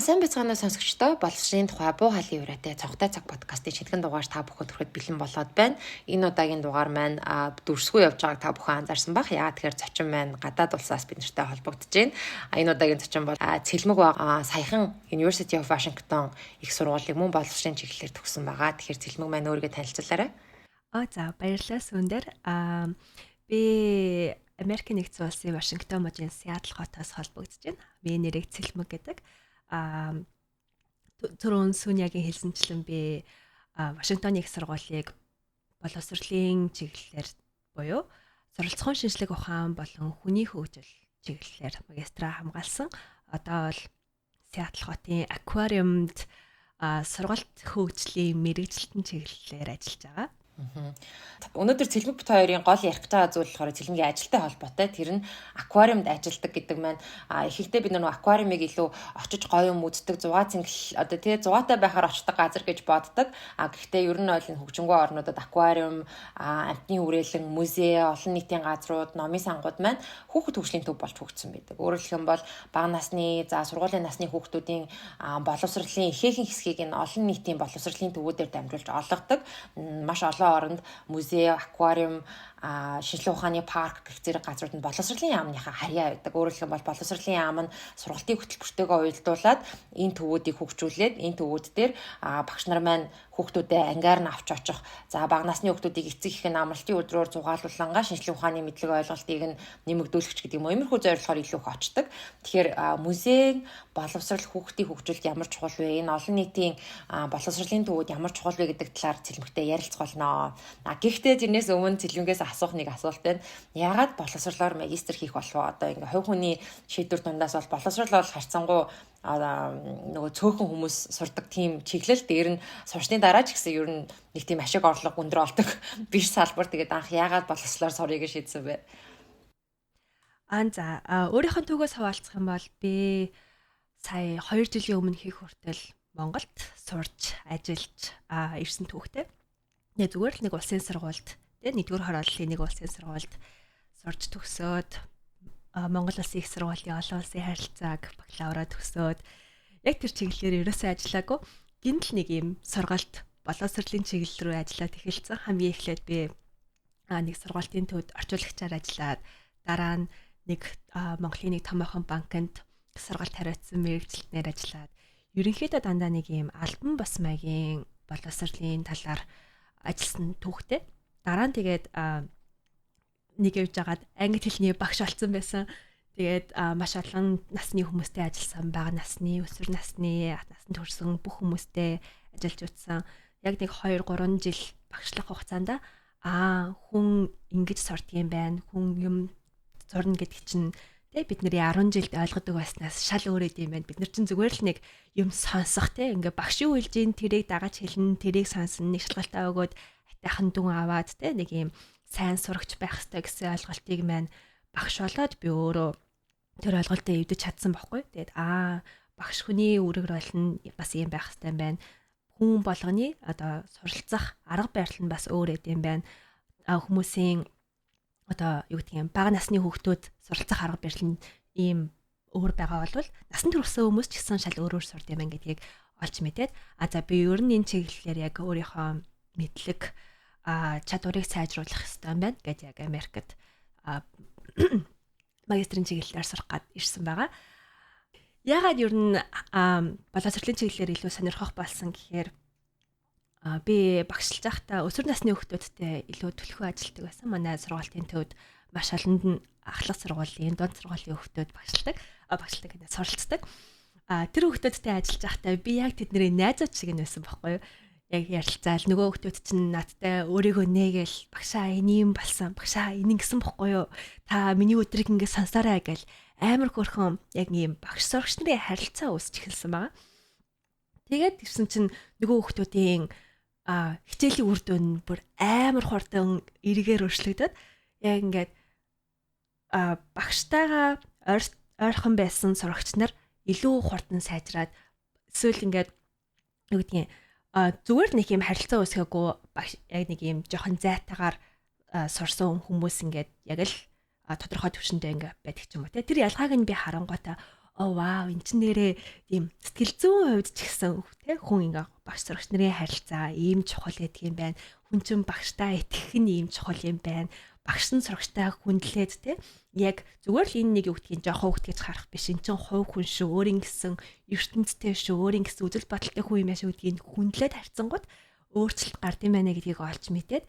Сайн бацгаана сонсогчдоо боловсрын тухай буу халын ураатай цонхтой цаг подкастын шинэхэн дугаар та бүхэнд хүрэхэд бэлэн болоод байна. Энэ удаагийн дугаар маань дүрсгүй явж байгааг та бүхэн анзаарсан бах. Яагаад тэгэхээр зочин маань гадаад улсаас бид нартай холбогдож байна. Энэ удаагийн зочин бол цэлмэг саяхан University of Washington их сургуулийг мөн боловсрын чиглэлээр төгссөн байгаа. Тэгэхээр цэлмэг маань өөрийгөө танилцуулаарай. За баярлалаа Сүндэр. Би Америкийн нэгдсэн улсын Вашингтон мужийн Сиэтл хотоос холбогдож байна. Би нэрийг Цэлмэг гэдэг. Түрүүн Сүнягийн хэлсэнчлэн би Вашингтоны их сургуулийг боловсролын чиглэлээр буюу суралцахуун шинжлэх ухаан болон хүний хөгжил чиглэлээр магистра хамгаалсан. Одоо бол Сиэтл хотын аквариумд сургалт хөгжлийн мэрэгжилтэн чиглэлээр ажиллаж байгаа. Өнөөдөр цэлмэг бит хоёрын гол ярих гэж байгаа зүйл болохоор цэлмгийн ажилтай холбоотой. Тэр нь аквариумд ажилладаг гэдэг маань ихэнхдээ бид нөгөө аквариумыг илүү очиж гоё юм үздэг, зугаа цэнгэл одоо тэгээ зугаатай байхаар очдог газар гэж боддог. Гэхдээ ер нь бол энэ хөгжингөө орнуудад аквариум, амтны үрээлэн, музей, олон нийтийн газрууд, номын сангууд маань хүүхэд хөгжлийн төв болж хөгжсөн байдаг. Өөрөөр хэлэх юм бол бага насны, сургуулийн насны хүүхдүүдийн боловсролын ихээхэн хэсгийг энэ олон нийтийн боловсролын төвүүдээр дамжуулж олгодог. Маш олон оронд музей, аквариум, шинжлэх ухааны парк гэх зэрэг газрууд нь боловсролын яамныхаа харьяа байдаг. Өөрөөр хэлбэл боловсролын яам нь сургалтын хөтөлбөртэйгээ уялдуулаад энэ төвүүдийг хөгжүүлээд энэ төвүүд дээр багш нар маань хүүхдүүдэд ангиар нь авч очих. Бага насны хүүхдүүдийг эцэг эхийн амралтын өдрөөр зугаалуулангаа шинжлэх ухааны мэдлэг ойлголтыг нь нэмэгдүүлэх гэдэг юм уу. Иймэрхүү зорилгоор илүү их очдог. Тэгэхээр музей, боловсрол хүүхдийн хөгжилд ямар чухал вэ? Энэ олон нийтийн боловсролын төвүүд ямар чухал вэ гэдэг талаар цэлмэгтэй ярилцгаолноо. Гэхдээ тэрнээс өмнө цэлмгээс асуух нэг асуулт байна. Яагаад боловсролоор магистр хийх болов? Одоо ингээ хувь хүний шийдвэр дундаас бол боловсрол бол харьцангуй нөгөө цөөхөн хүмүүс сурдаг тийм чиглэл. Дээр нь сурчны дараа ч гэсэн ер нь нэг тийм ашиг орлого өндөр олдог биш салбар. Тэгээд анх яагаад боловсролоор сурыг шийдсэн бэ? Өөрийнхөө төгөөс хаваалцах юм бол би сая 2 жилийн өмнө хийх хүртэл Монголд сурч, ажиллаж ирсэн түүхтэй. Зүгээр л нэг улсын сургуульд, нэгдүгээр хорооллын нэг улсын сургуульд сурч төгсөөд Монгол улсын их сургуулийн олон улсын харилцааг бакалавра төгсөөд яг тэр чиглэлээр ерөөсөө ажиллаагүй. Гинтл нэг юм сургалт боловсролын чиглэл рүү ажиллаад эхэлсэн. Хамгийн эхлээд би нэг сургуулийн төвд орчуулагчаар ажиллаад дараа нь нэг Монголын нэг томоохон банкнд сургалт хариуцсан мэрэгчлэлээр ажиллаад ерөнхийдөө дандаа нэг юм албан бус маягийн боловсролын талаар ажилласан түүхтэй. Дараа нь тэгээд нэг явж байгаад англи хэлний багш болсон байсан. Тэгээд маш олон насны хүмүүстэй ажилласан, бага насны, өсвөр насны, насанд хүрсэн бүх хүмүүстэй ажиллаж утсан. Яг нэг 2-3 жил багшлах хугацаанд хүн ингэж сурдгийм байна. Хүн юм зурна гэдэг чинь бид нарын 10 жилд ойлгодог байснаас шал өөр юм байна. Бид нар чинь зүгээр л нэг юм сонсох ингээ багш юу хэлж ийн тэрийг дагаж хэлнэ, тэрийг сонсно, нэг шалгалтаа өгөөд хатайхан дүн аваад нэг юм сайн сурагч байх хэрэгтэй гэсэн ойлголтыг маань багш болоод би өөрөө тэр ойлголтоо эвдэж чадсан байхгүй. Тэгээд багш хүний үүрэг болно бас юм байх хэрэгтэй юм байна. Хүн болгоны одоо суралцах арга барил нь бас өөр юм байна. Хүмүүсийн одоо юу гэдэг юм бага насны хүүхдүүд суралцах арга барил нь ийм өөр байгаа бол насанд хүрсэн хүмүүс ч гэсэн шал өөрөөр сурд юм гэдгийг олж мэдээд би ер нь энэ чиглэлээр яг өөрийнхөө мэдлэг чадварыг сайжруулах хэрэгтэй юм байна гэж яг Америкт магистрийн чиглэлээр сурах гээд ирсэн байгаа. Яагаад ер нь боловсролын чиглэлээр илүү сонирхох болсон гэхээр би багшилж байхдаа өсвөр насны хүүхдүүдтэй илүү төлхөө ажилладаг байсан. Манай сургуулийн төвд маш олонд нь ахлах сургуулийн, дунд сургуулийн хүүхдүүд багшилдаг гэдэг суралцдаг. Тэр хүүхдүүдтэй ажиллаж байхдаа би яг тэдний найзууд шиг нь байсан байхгүй юу? Яг ярилцаал нөгөө хүүхдүүд чинь надтай өөрийгөө нээгээл багшаа энэ юм болсон, багшаа энэ ингэсэн бохгүй юу? Та миний өдрийг ингэ сонсоорой гэл амар хөрхөн яг ийм багш сурагч нарын харилцаа үүсч эхэлсэн байгаа. Тэгээд тэгсэн чинь нөгөө хүүхдүүдийн хичээлийн үр дүн бүр амар хурдан эргээр өршлөгдөд яг ингээд багштайгаа ойрхон байсан сурагч нар илүү хурдан сайжраад эсвэл ингээд юу гэдгийг зүгээр нэг юм харилцаа үүсгэхгүй яг нэг юм жоохон зайтагаар сурсан хүмүүс ингээд яг л тодорхой төвшөндөө ингээд байдаг ч юм уу те. Тэр ялгааг нь би харангуйта оо вау эн чин нэрээ тийм сэтгэл зүйн хувьд ч гэсэн тий хүн ингээ багш сурагч нарын харилцаа ийм чухал гэдэг юм байна. Хүн чинь багштай итгэх нь ийм чухал юм байна. Багш нь сурагчтай хүндлээд тий яг зүгээр л энэ нэг юу гэдгийг жоохон хөвгтгийж харах биш. Эн чин хувь хүн шүү, өөрийн гэсэн ертөнцтэй шүү, өөрийн гэсэн үзэл бодолтой хүн юм яаш гэдгийг хүндлээд харьцангууд өөрчлөлт гард юм байна гэдгийг олж мэдээд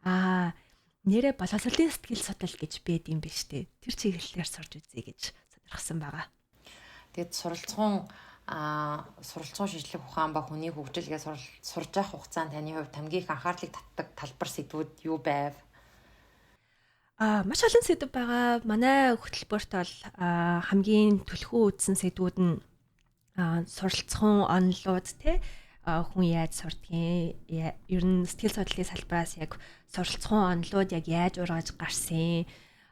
нэрээ боловсролын сэтгэл судлал гэж байд юм биш үү? Тэр чиглэлээр сурж үзье гэж сонирхсан байгаа. Тэгэд суралцгуун шийдлэх ухаан ба хүний хөгжилгээ сурж явах хугацаанд таны хувьд хамгийн их анхаарлыг татдаг талбар сэдвүүд юу байв? Маш олон сэдв байгаа. Манай хөтөлбөрт бол хамгийн түлхүү үзсэн сэдвүүд нь суралцгуун онолууд тий хүн яаж сурдгийг ер нь сэтгэл судлалын салбараас яг суралцгуун онолууд яг яаж ургаж гарсан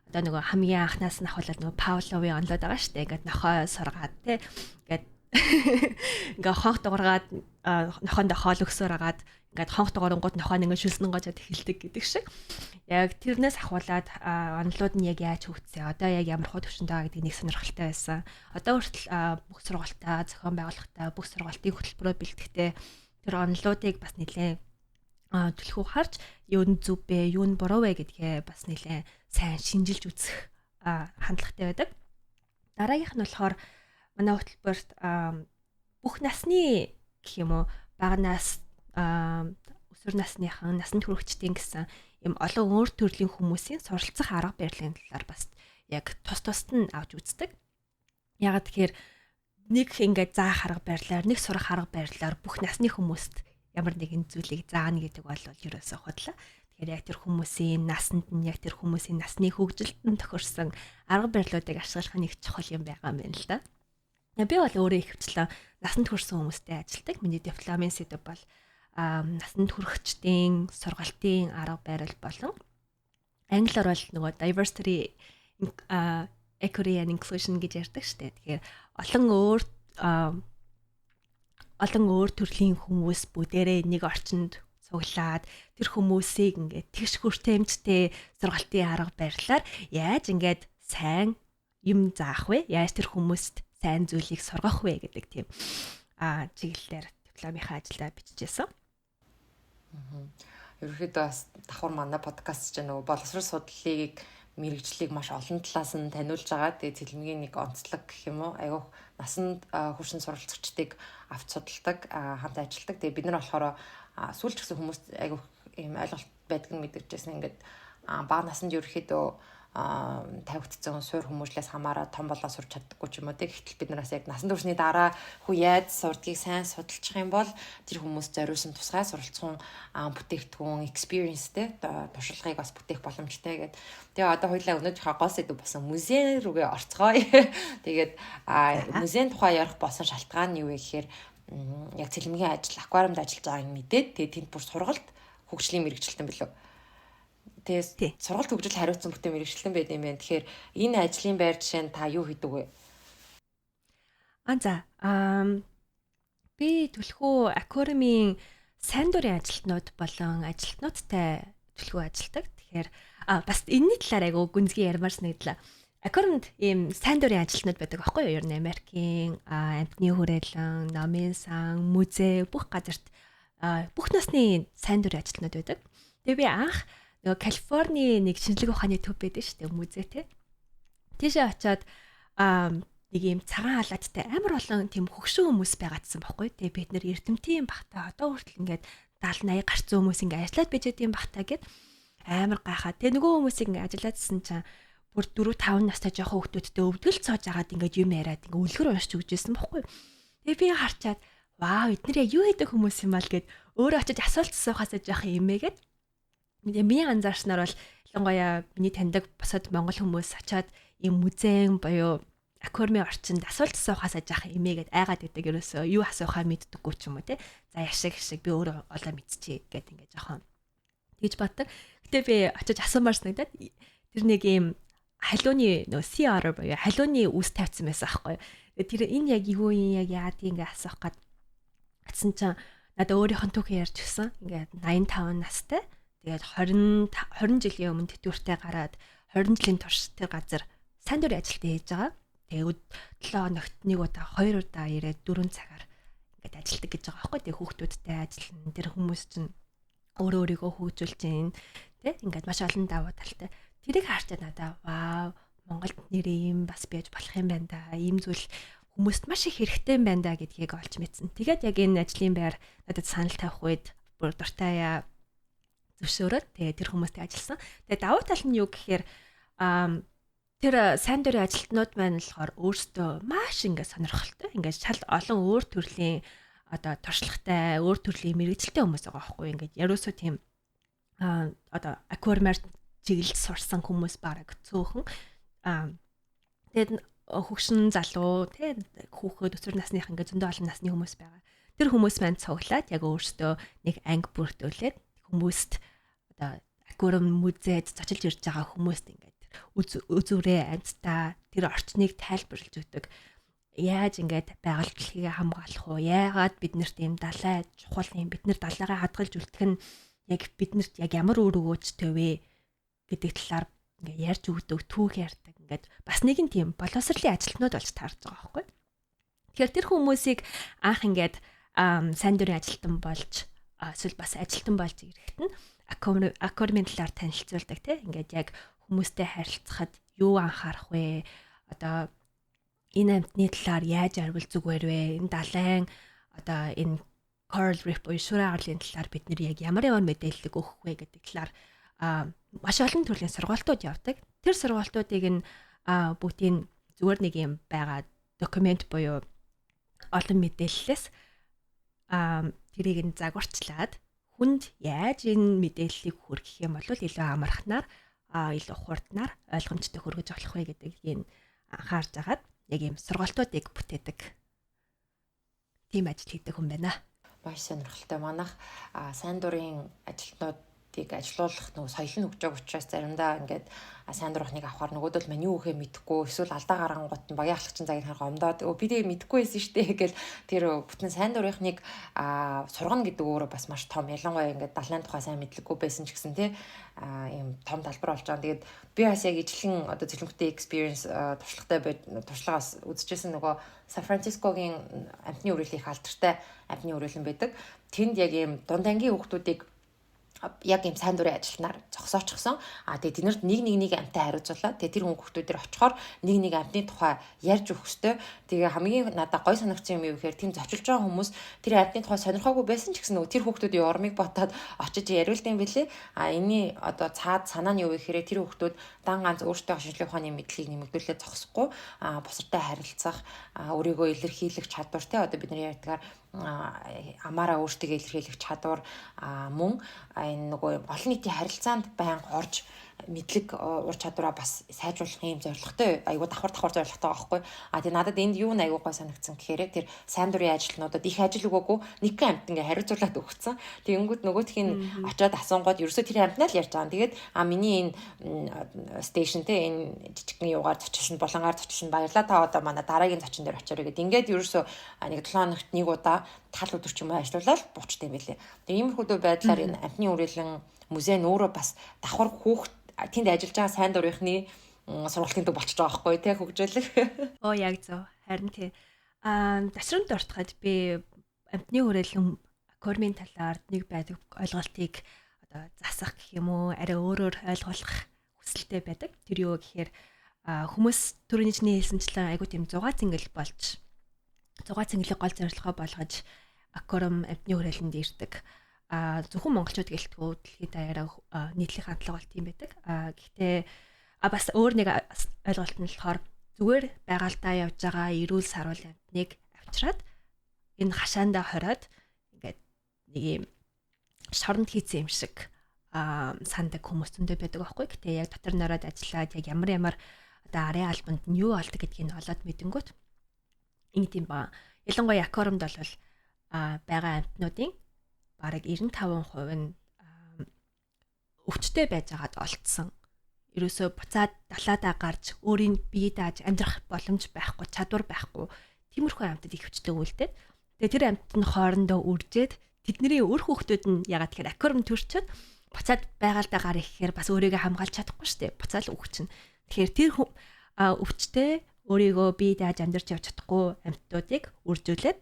одоо нөгөө хамгийн анхнаас нь ахуулаад нөгөө Павловын онолоод байгаа шүү дээ. Ингээд нохой сургаад тий ингээд ингээ хонх дуургаад нохондоо хоол өгсөөр агаад ингээд хонх дуурангууд нохоо нэг шүлснэн гожоод эхэлдэг гэдэг шиг. Яг тэрнээс ахуулаад онолууд нь яг яаж хөгжсөн. Одоо яг ямар хуу төвшөнд байгаа гэдгийг нэг сонирхолтой байсан. Одоо хүртэл бүх сургалтаа, зохион байгуулалтаа, бүх сургалтын хөтөлбөрөөр бэлтгэхдээ тэр онолуудыг бас нэлээд түлхүү харж юу нь зөв бэ, юу нь буруу вэ гэдгээ бас нэлээд сайн шинжилж үзэх хандлагатай байдаг. Дараагийнх нь болохоор манай хөтөлбөрт бүх насны гэх юм уу багнаас өсвөр насныхан насанд хүрэгчдийн гэсэн юм олон өөр төрлийн хүмүүсийн суралцах арга барилын талаар бас яг тус нь авч үздэг. Ягаад тэгэхээр нэг ингээд заах арга барилаар нэг сурах арга барилаар бүх насны хүмүүст ямар нэгэн зүйлийг заана гэдэг бол ерөөсөө худлаа. Тэгэхээр яг тэр хүмүүсийн насанд нь яг тэр хүмүүсийн насны хөгжилтөнд тохирсон арга барилуудыг ашиглах нь их чухал юм байгаа юм байна л да. Би бол өөрөө ихэвчлэн насанд хүрсэн хүмүүстэй ажилдаг. Миний дипломын сэдв бол насанд хүрэгчдийн сургалтын арга барил болон англиар бол нөгөө diversity, equity and inclusion гэж ярьдаг шүү дээ. Тэгэхээр олон өөр төрлийн хүмүүс бүгдээрээ нэг орчинд цуглаад тэр хүмүүсийг ингээд тэгш хүртээмжтэй сургалтын арга барилаар яаж ингээд сайн юм заах вэ? Яаж тэр хүмүүст сайн зүйлийг сургах вэ гэдэг тийм чиглэлээр дипломынхаа ажилдаа бичижсэн. Ерөнхийдөө бас давхар манай подкаст чинь нөгөө боловсрол судлалыг мэрэгжлийг маш олон талаас нь таниулж байгаа. Тэгээ цэлмгийн нэг онцлог гэх юм уу? Айгүйх насанд хүрсэн суралцагчдыг авч судалдаг, хамт ажилладаг. Тэгээ бид нар болохоор сүүлч гэсэн хүмүүст айгүйх ийм ойлголт байдаг нь мэдэрчсэн. Ингээд бага насанд ерөнхийдөө тавигдсан суур хүмүүжлээс хамаараа том болоо сурч чаддаггүй ч юм уу. Гэхдээ бид нараас яг насанд хүрсний дараа хүү яаж сурдгийг сайн судалчих юм бол тэр хүмүүс зориулсан тусгай суралцсан бүтээгдэхүүн experience-тэй туршлагыг бас бүтээх боломжтой гэдэг. Тэгээ одоо хоёулаа өнөөдрийнхөө гол сэдв болсон музей рүүгээ орцгоё. Тэгээд музейн тухай ярих болсон шалтгаан нь юу вэ гэхээр яг цэлмгийн ажил аквариумд ажиллаж байгааг мэдээд тэгээд тэнд бүр сургалт хөгжлийн мэрэгчлэлтэн билүү. Тэгээд сургалт хөгжил хариуцсан бүтээн мэрэгчлэн байд юм байна. Тэгэхээр энэ ажлын байр жишээ нь та юу хийдэг вэ? Би түлхүү аквариумын сайн дурын ажилтнууд болон ажилтнуудтай түлхүү ажилдаг. Тэгэхээр бас энэний талаар айгу гүнзгий ярмаар санагдлаа. Аквариумд ийм сайн дурын ажилтнууд байдаг аахгүй юу? Ер нь Америкийн амтны хүрээлэн, номын сан, музей бүх газарт бүх насны сайн дурын ажилтнууд байдаг. Тэгээ би анх нөгөө Калифорни нэг шинжлэх ухааны төв байдаг шүү дээ, музей те. Тийшээ очиод нэг юм цагаан халааттай амар олон тийм хөгшин хүмүүс байгаадсан байхгүй. Тэгээ бид нэр эрдэмтийн багтаа одоо хүртэл ингээд 70-80 гарцсан хүмүүс ингээд ажиллаад bijээд юм багтаа гэд амар гайхаад. Тэгээ нөгөө хүмүүсийг ингээд ажиллаадсэн чинь бүр 4-5 настай жоохон хүүхдүүдтэй өвдгөл цоож агаад ингээд юм яриад ингээд үлгэр уншиж өгчээсэн байхгүй. Тэгээ би харчаад вау эдгээр яг юу хийдэг хүмүүс юм бол гэд өөрөө очиж асуулт асуухаасаа жоохон имээгээд миний анзаарснаар бол ялангуяа миний таньдаг босод монгол хүмүүс очиад ийм музейн буюу аквариумын орчинд асуулт асуухаасаа жаахан имээгээд айгаад идэг ерөөсөө юу асуухаа мэддэггүй ч юм уу те. За яшиг би өөрөө олоо мэдчихье гэд ингээд жоохон тэгж боддог. Гэтэ би очиж асуумаар санагдаад тэр нэг ийм халууны нөө sea otter буюу халууны үс тавьсан байсан аахгүй. Тэр энэ яг юу юм яг яад ингээд асуух гээд атсан чинь надад өөрийнх нь түүхээ ярьж өгсөн. Ингээд 85 настай. Тэгээд 20 жилийн өмнө тэтгэвртэй гараад 20 жилийн турш тэр газар сайн дурын ажилтаа хийж байгаа. Тэгээ 7 хоногт нэг удаа 2 удаа ирээд 4 цагаар ингээд ажилладаг гэж байгаа байхгүй. Тэгээ хүүхдүүдтэй ажиллана. Тэр хүмүүс чинь өөрөө өөрийгөө хөгжүүлж гин тий ингээд маш олон давуу талтай. Тэрийг харчаад надаа вау Монголд нэрээ юм бас байж болох юм байна да. Ийм зүйл хүмүүст маш их хэрэгтэй юм байна да гэдгийг олж мэдсэн. Тэгээд яг энэ ажлын байр надад санал тавих үед бүр дуртай зөвшөөрөөд тэгээд тэр хүмүүстэй ажилласан. Тэгээд давуу тал нь юу гэхээр тэр сайн дурын ажилтнууд маань болохоор өөрсдөө маш ингээд сонирхолтой. Ингээд шал олон өөр төрлийн одоо туршлагатай, өөр төрлийн мэрэгчлээ хүмүүс байгаа байхгүй. Ингээд яруусоо тийм аквариумаар чиглэлд сурсан хүмүүс бараг цөөхөн. Тэгээд хөгшин залуу тий хүүхэд өсвөр насных ингээд зөндөө олон насны хүмүүс байгаа. Тэр хүмүүс маань цуглаад яг өөрсдөө нэг анги бүрдүүлээд хүмүүст одоо аквариум музейд зочилж ирж байгаа хүмүүст ингээд үзүүрээ амьдтаа тэр орчныг тайлбарлаж өгдөг. Яаж ингээд байгаль дэлхийг хамгаалах уу? Яагаад бид нарт ийм далай чухал юм бид нар далайгаа хадгалж үлдэх нь яг биднэрт яг ямар үр өгөөжтэй вэ гэдэг талаар ингээд ярьж өгдөг, түүх ярьдаг. Ингээд бас нэгэн тийм боловсролын ажилтнууд болж таарж байгаа байхгүй. Тэгэхээр тэр хүмүүсийг анх ингээд сайн дурын ажилтан болж эсвэл бас ажилтан болж ирэхэд нь аквариумын талаар танилцуулдаг тийм ингээд яг хүмүүстэй харилцахад юу анхаарах вэ? Одоо энэ амьтны талаар яаж арвил зүгээр вэ? Энэ далайн одоо энэ coral reef буюу шуурай арлын талаар бид нэр яг ямар мэдээлэл өгөх вэ гэдэг талаар маш олон төрлийн сургалтууд явдаг. Тэр сургалтуудыг нь бүгдийн зүгээр нэг юм байгаа документ буюу олон мэдээллээс тэрийг нь загварчлаад хүнд яаж энэ мэдээллийг хүргэх юм бол илүү амархнаар илүү хурднаар ойлгомжтой хүргэж болох вэ гэдгийг анхаарж агаад яг ийм сургалтуудыг бүтээдэг. Тийм ажил хийдэг хүн байна. Маш сонирхолтой. Манайх сайн дурын ажилтнуудыг ажилуулах нөгөө соёл нь хөгжөөг учраас заримдаа ингээд сайн дурахныг авахар нөгөөдөл мань юу гэхээ мэдэхгүй эсвэл алдаа гарангуут нь багийн ахлагчин цагийг харах omдоод би тэгээ мэдэхгүй байсан шүү дээ гэл тэр бүтэн сайн дурынхныг сургана гэдэг өөрөө бас маш том. Ялангуяа ингээд далайн тухай сайн мэдлэггүй байсан ч гэсэн тий ийм том талбар болж байгаа. Тэгээд би бас яг ижлэн одоо цэлмэгтэй experience туршлагаас үзчихсэн нөгөө Сан Францискогийн амтны үрэлэх алдартай амтны үрэлэн байдаг. Тэнд яг ийм дунд ангийн хүүхдүүдийг яг юм сайн дурын ажилтнаар зогсоочихсон. Тэгээд тэднэрт нэг амттай хариуцуулаад тэгээд тэр хүүхдүүдээр очихоор нэг амтны тухай ярьж өгөх ёстой. Тэгээ хамгийн надад гой санагдсан юм юу гэхээр тийм зочилж байгаа хүмүүс тэр амтны тухай сонирхоогүй байсан ч гэсэн тэр хүүхдүүдийн урмыг ботоод очиж яриулдаг юм билээ. Энэний одоо цаад санаа нь юу гэхээр тэр хүүхдүүд дан ганц өөртөө шинжлэх ухааны мэдлэгийг нэмэгдүүлээд зогсохгүй бусартай харилцах, өөрийгөө илэрхийлэх чадвар те одоо бид нар ярьдгаар амаараа өөртөө илэрхийлэх чадвар мөн энэ нөгөө олон нийтийн харилцаанд байнга орж мэдлэг ур чадвараа бас сайжруулах юм зорилготой айгуу давхар зорилготой байгаа байхгүй. Тэгээ надад энд юу айгуу гой санагдсан гэхээр тэр сайн дурын ажилтнуудад их ажил өгөөгүй нэг амт ингээ хариуцуулаад өгсөн. Тэгэнгүүт нөгөөх нь очиод асуунгууд ерөөсөө тэр амтнаа л ярьж байгаа. Тэгээд миний энэ стейшн те энэ жижигхэн юугаар зочилсон болонгаар зочилсон баярлаа та одоо манай дараагийн зочин дээр очиорой гэдэг. Ингээд ерөөсөө нэг 7 хоногт нэг удаа тал өдөр ч юм уу ажиллуулаад буучтай юм билээ. Тэгээ иймэрхүү байдлаар энэ амтны үрэлэн музей нь өөрөө бас давхар хүүхд тэнд ажиллаж байгаа сайн дурынхны сургалтын төв болчихж байгаа байхгүй тий хөгжүүлэх. Яг зөв. Харин тий. Ташрамд ортоход би амтны хүрээлэн аквариумын талаар нэг байдаг ойлголтыг одоо засах гэх юм уу арай өөрөөр ойлгох хүсэлтэй байдаг. Тэр юу гэхээр хүмүүс түрүүний чиний хэлсэнчлэн айгуу тийм зугаа цэнгэл болж зугаа цэнгэлийг гол зорилгоо болгож аквариум амтны хүрээлэнд ирдэг. Зөвхөн монголчууд гэлтгүү дэлхийд даяараа нийтлэг хандлага бол тийм байдаг. Гэхдээ бас өөр нэг ойлголт нь болохоор зүгээр байгальдаа явж байгаа эрүүл сарвал амтныг авчираад энэ хашаандаа хороод ингээд нэг юм шоронд хийцэн юм шиг сандаг хүмүүс зөндөө байдаг байхгүй. Гэхдээ яг дотор нороод ажиллаад яг ямар одоо арын албанд нь юу олдог гэдгийг нь олоод мэдэнгүүт ингэ тийм ба. Ялангуяа аквариумд бол байгаа амтнуудын бараг 95% нь өвчтэй байж байгаад олдсон. Ерөөсөө буцаад далаадаа гарч өөрийн бие дааж амьдрах боломж байхгүй, чадвар байхгүй. Тиймэрхүү амьтад их өвчтэй үлдээд. Тэгээ тэр амьтад нь хоорондоо үржээд тэдний өр хүүхдүүд нь ягаад тэгэхээр аквариум төрчөөд буцаад байгальдаа гар ихээр бас өөрийгөө хамгаалж чадахгүй шүү дээ. Буцаал өгч нь. Тэгэхээр тэр өвчтэй өөрийгөө бие дааж амьдарч явж чадахгүй амьтдуудыг үржүүлээд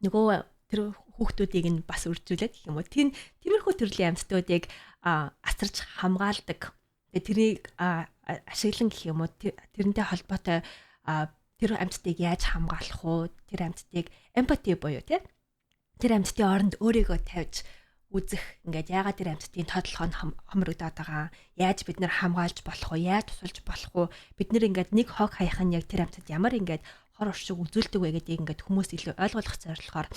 нөгөө тэр хүүхдүүдийг нь бас үржүүлээд гэх юм уу. Тиймэрхүү төрлийн амьтдуудыг асарч хамгаалдаг. Тэрийг ашиглан гэх юм уу. Тэрнтэй холбоотой тэр амьтдыг яаж хамгаалах уу? Тэр амьтдыг эмпати буюу тэр амьтдын оронд өөрийгөө тавьж үзэх, ингээд яагаад тэр амьтдын тодлого нь хомрогдоод байгаа, яаж бид нэр хамгаалж болох вэ, яаж тусалж болох вэ, бид нэр ингээд нэг хог хаях нь яг тэр амьтад ямар ингээд хор оршиг үзүүлдэг вэ гэдгийг ингээд хүмүүс илүү ойлгох зорилгоор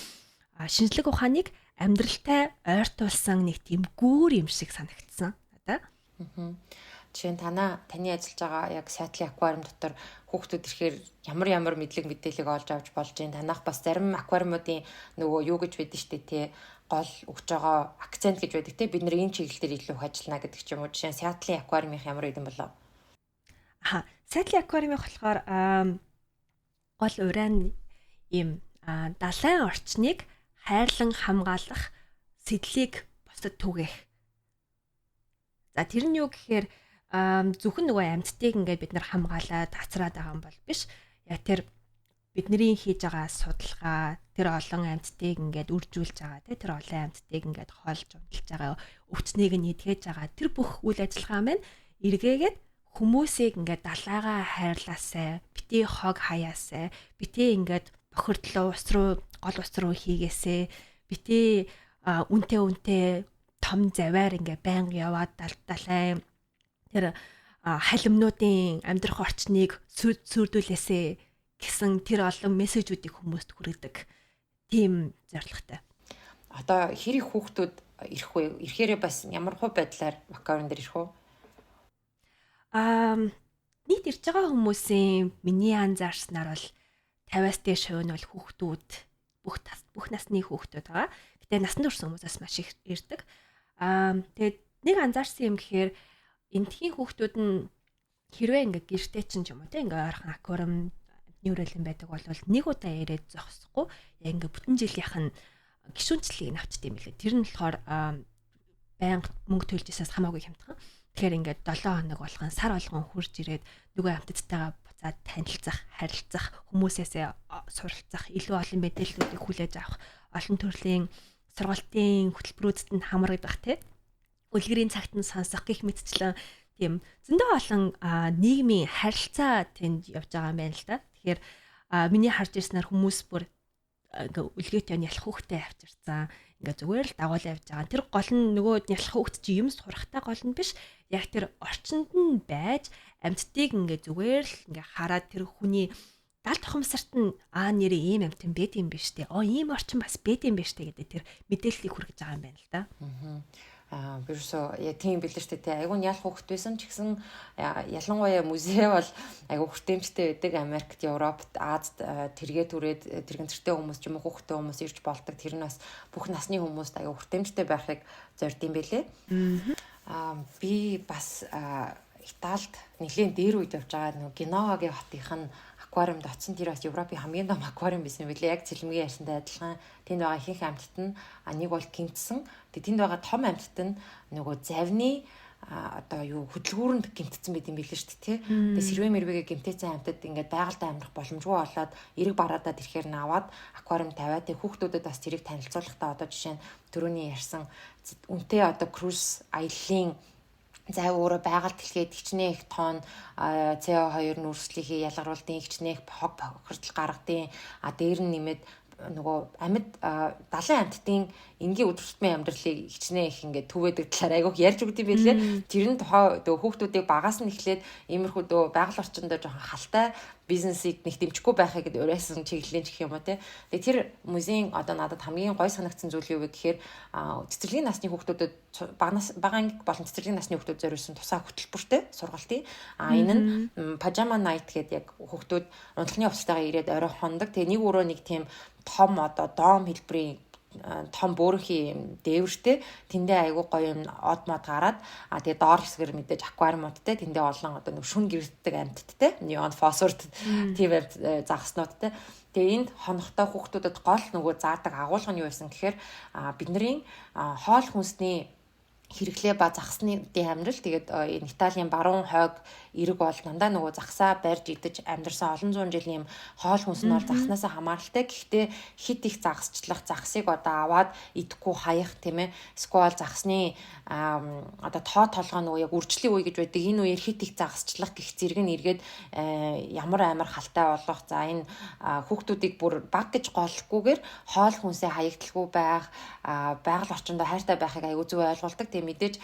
шинжлэх ухааныг амьдралтай ойртуулсан нэг тийм гүүр юм шиг санагдсан надад. Жишээ нь таны ажиллаж байгаа яг сайтлын аквариум дотор хүүхдүүд ирэхээр ямар мэдлэг мэдээлэл олж авч болж байна. Танах бас зарим аквариумуудын нөгөө юу гэж байдаг штэ тий гол өгч байгаа акцент гэж байдаг тий бид нэр энэ чиглэлээр илүү их ажиллана гэдэг ч юм уу. Жишээ нь сайтлын аквариумын ямар идэм болов? Сайтлын аквариумын болохоор гол уран ийм далайн орчныг хайрлан хамгаалах сэдлийг бусдад түгэх. За тэр нь юу гэхээр зөвхөн нөгөө амьтдыг ингээд бид нар хамгаалаад тацраад байгаа юм бол биш. Яг тэр бидний хийж байгаа судалгаа, тэр олон амьтдыг ингээд үржүүлж байгаа, тэр олон амьтдыг ингээд хоолж унталж байгаа, өвчнийг нь эдгэж байгаа. Тэр бүх үйл ажиллагаа маань эргээгээд хүмүүсийг ингээд далайгаа хайрлаасай, бити хог хаяасай, бити ингээд бохирдлоо гол ус руу хийгээсэй, бити үнтэй том заваар ингээд байнга яваад далайн тэр халимнуудын амьдрах орчныг сүрдүүлээсэй гэсэн тэр олон мессежүүдийг хүмүүст хүргэдэг тийм зорилготой. Одоо хэрэг хүүхдүүд ирэх вэ? Ирэхээрээ бас ямар хувь байдлаар аквариум дээр ирэх вэ? Нийт ирж байгаа хүмүүсийн миний анзаарснаар бол 50-аас дээш хувь нь бол хүүхдүүд бүх насны хүүхдүүд байгаа. Гэтэ насанд хүрсэн хүмүүсээс маш их ирдэг. Тэгээд нэг анзаарсан юм гэхээр энтхийн хүүхдүүд нь хэрвээ ингээ гэртээ чинь ч юм уу те ингээ ойрхон аквариум нүүрэлэн байдаг бол нэг удаа ирээд зогсохгүй яг ингээ бүтэн жилийнх нь гişүнчлэгийг авчт юм лээ. Тэр нь болохоор байнга мөнгө төлжсээс хамаагүй хямдхан. Тэгэхээр ингээ 7 хоног болгон сар болгон хурж ирээд нөгөө амьтдтайгаа буцаад танилцах, харилцах, хүмүүсээсээ суралцах, илүү олон мэдээллүүдийг хүлээж авах, олон төрлийн сургалтын хөтөлбөрүүдэд нь хамрагдах те үлгэрийн цагт нь сонсох гэх мэтчлэн тийм зөндөө олон нийгмийн харилцаа тэнд явж байгаа юм байна л да. Тэгэхээр миний харж ирснээр хүмүүс бүр ингээ үлгээтэй нялх хүүхдээ авчирсан. Ингээ зүгээр л дагуул явж байгаа. Тэр гол нь нөгөө нялх хүүхд чи юм сурахтай гол нь биш. Яг тэр орчинд нь байж амьтдыг ингээ зүгээр л ингээ хараад тэр хүний далд тухамсарт нь нэрээ ийм амьтан байд юм биш үү? Ийм орчин бас байд юм биш үү гэдэг тэр мэдээллийг хүргэж байгаа юм байна л да. Бирсо яг тийм билээ шүү дээ. Айгуу нялх хүүхэд байсан ч гэсэн ялангуяа музей бол айгуу хүртээмжтэй байдаг. Америкт, Европт, Азад тэргээ түрээд тэрэгцэртэй хүмүүс ч юм уу хүүхэдтэй хүмүүс ирж болдог. Тэр нь бас бүх насны хүмүүст айгуу хүртээмжтэй байхыг зордсон байлээ. Би бас Италид нэлийн дээр үед явж байгаа нэг Геновагийн хотынх нь аквариумд очсон. Тэр бас Европын хамгийн том аквариум байсан билээ. Яг цэлмгийн ярьсантай адилхан. Тэнд байгаа ихэнх амьтад нь нэг бол гимтсэн. Тэнд байгаа том амьтад нь нөгөө завны хөдөлгүүрэнд гимтсэн байт юм билээ шүү дээ. Тэгээ сэрвэ мэрвэгээ гимтээсэн амьтад ингээд байгальтай амьдрах боломжгүй болоод эрэг бараадад ирэхээр нь аваад аквариум тавиад тэг хүүхдүүдэд бас тэрийг танилцуулахдаа одоо жишээ нь түрүүний ярьсан үнэтэй круиз аяллаа зай өөрөө байгальд хэлгээд хичнээн их тоон CO2 нүрслэлийг ялгаруулдیں۔ Хичнээн хог бохирдол гаргадیں۔ Дээр нь нэмээд нөгөө амьд далайн амьтдын энгийн өдөртмийн амьдралыг хичнээн их ингээд түвэдэг талаар айгүйх ярьж өгд юм билээ. Тэр нь тухай хүүхдүүдийг багаас нь эхлээд иймэрхүү байгаль орчиндөө жоохон халтай бизнесийг нэг дэмжихгүй байхыг уриалсан чиглэлийн гэх юм уу те. Тэгээ тэр музейн одоо надад хамгийн гой санагдсан зүйл юу вэ гэхээр цэцэрлэгийн насны хүүхдүүдэд бага анги болон цэцэрлэгийн насны хүүхдүүд зориулсан тусаа хөтөлбөртэй сургалтын энэ нь пажама найт гэдэг яг хүүхдүүд унтлагын хувцастайгаа ирээд орой хондог. Тэгээ нэг өрөө нэг тийм том доом хэлбэрийн том бөөрхийн дээвэртэй тэндээ айгүй гоё юм од мод гараад тэгээ доор хэсгэр мэдээж аквариумуудтай тэндээ олон нэг шүн гэрддэг амьтдтэй неон фосфорт тийм загснуудтай тэгээ энд хонохтой хүүхдүүдэд гол нөгөө заадаг агуулга нь юу байсан гэхээр бидний хоол хүнсний хэрэглээ ба загсны амьдрал тэгээд энэ Италийн баруун хойг эрэг бол дандаа нөгөө загсаа барьж идэж амьдарсан олон зуун жилийн юм хоол хүнс нь бол загснасаа хамааралтай. Гэхдээ хит их загсчлах загсыг одоо аваад идэхгүй хаях тийм ээ. Эсвэл загсны одоо тоо толгой нөгөө яг үржлийн үе гэж байдаг. Энэ үеэр хит их загсчлах гэх зэрэг нь эргээд ямар амар халтай болох. За энэ хүүхдүүдийг бүр баг гэж голохгүйгээр хоол хүнсээ хаягдaltaгүй байх, байгаль орчиндөө хайртай байхыг аягүй зөв ойлгуулдаг. Тэгээ мэдээж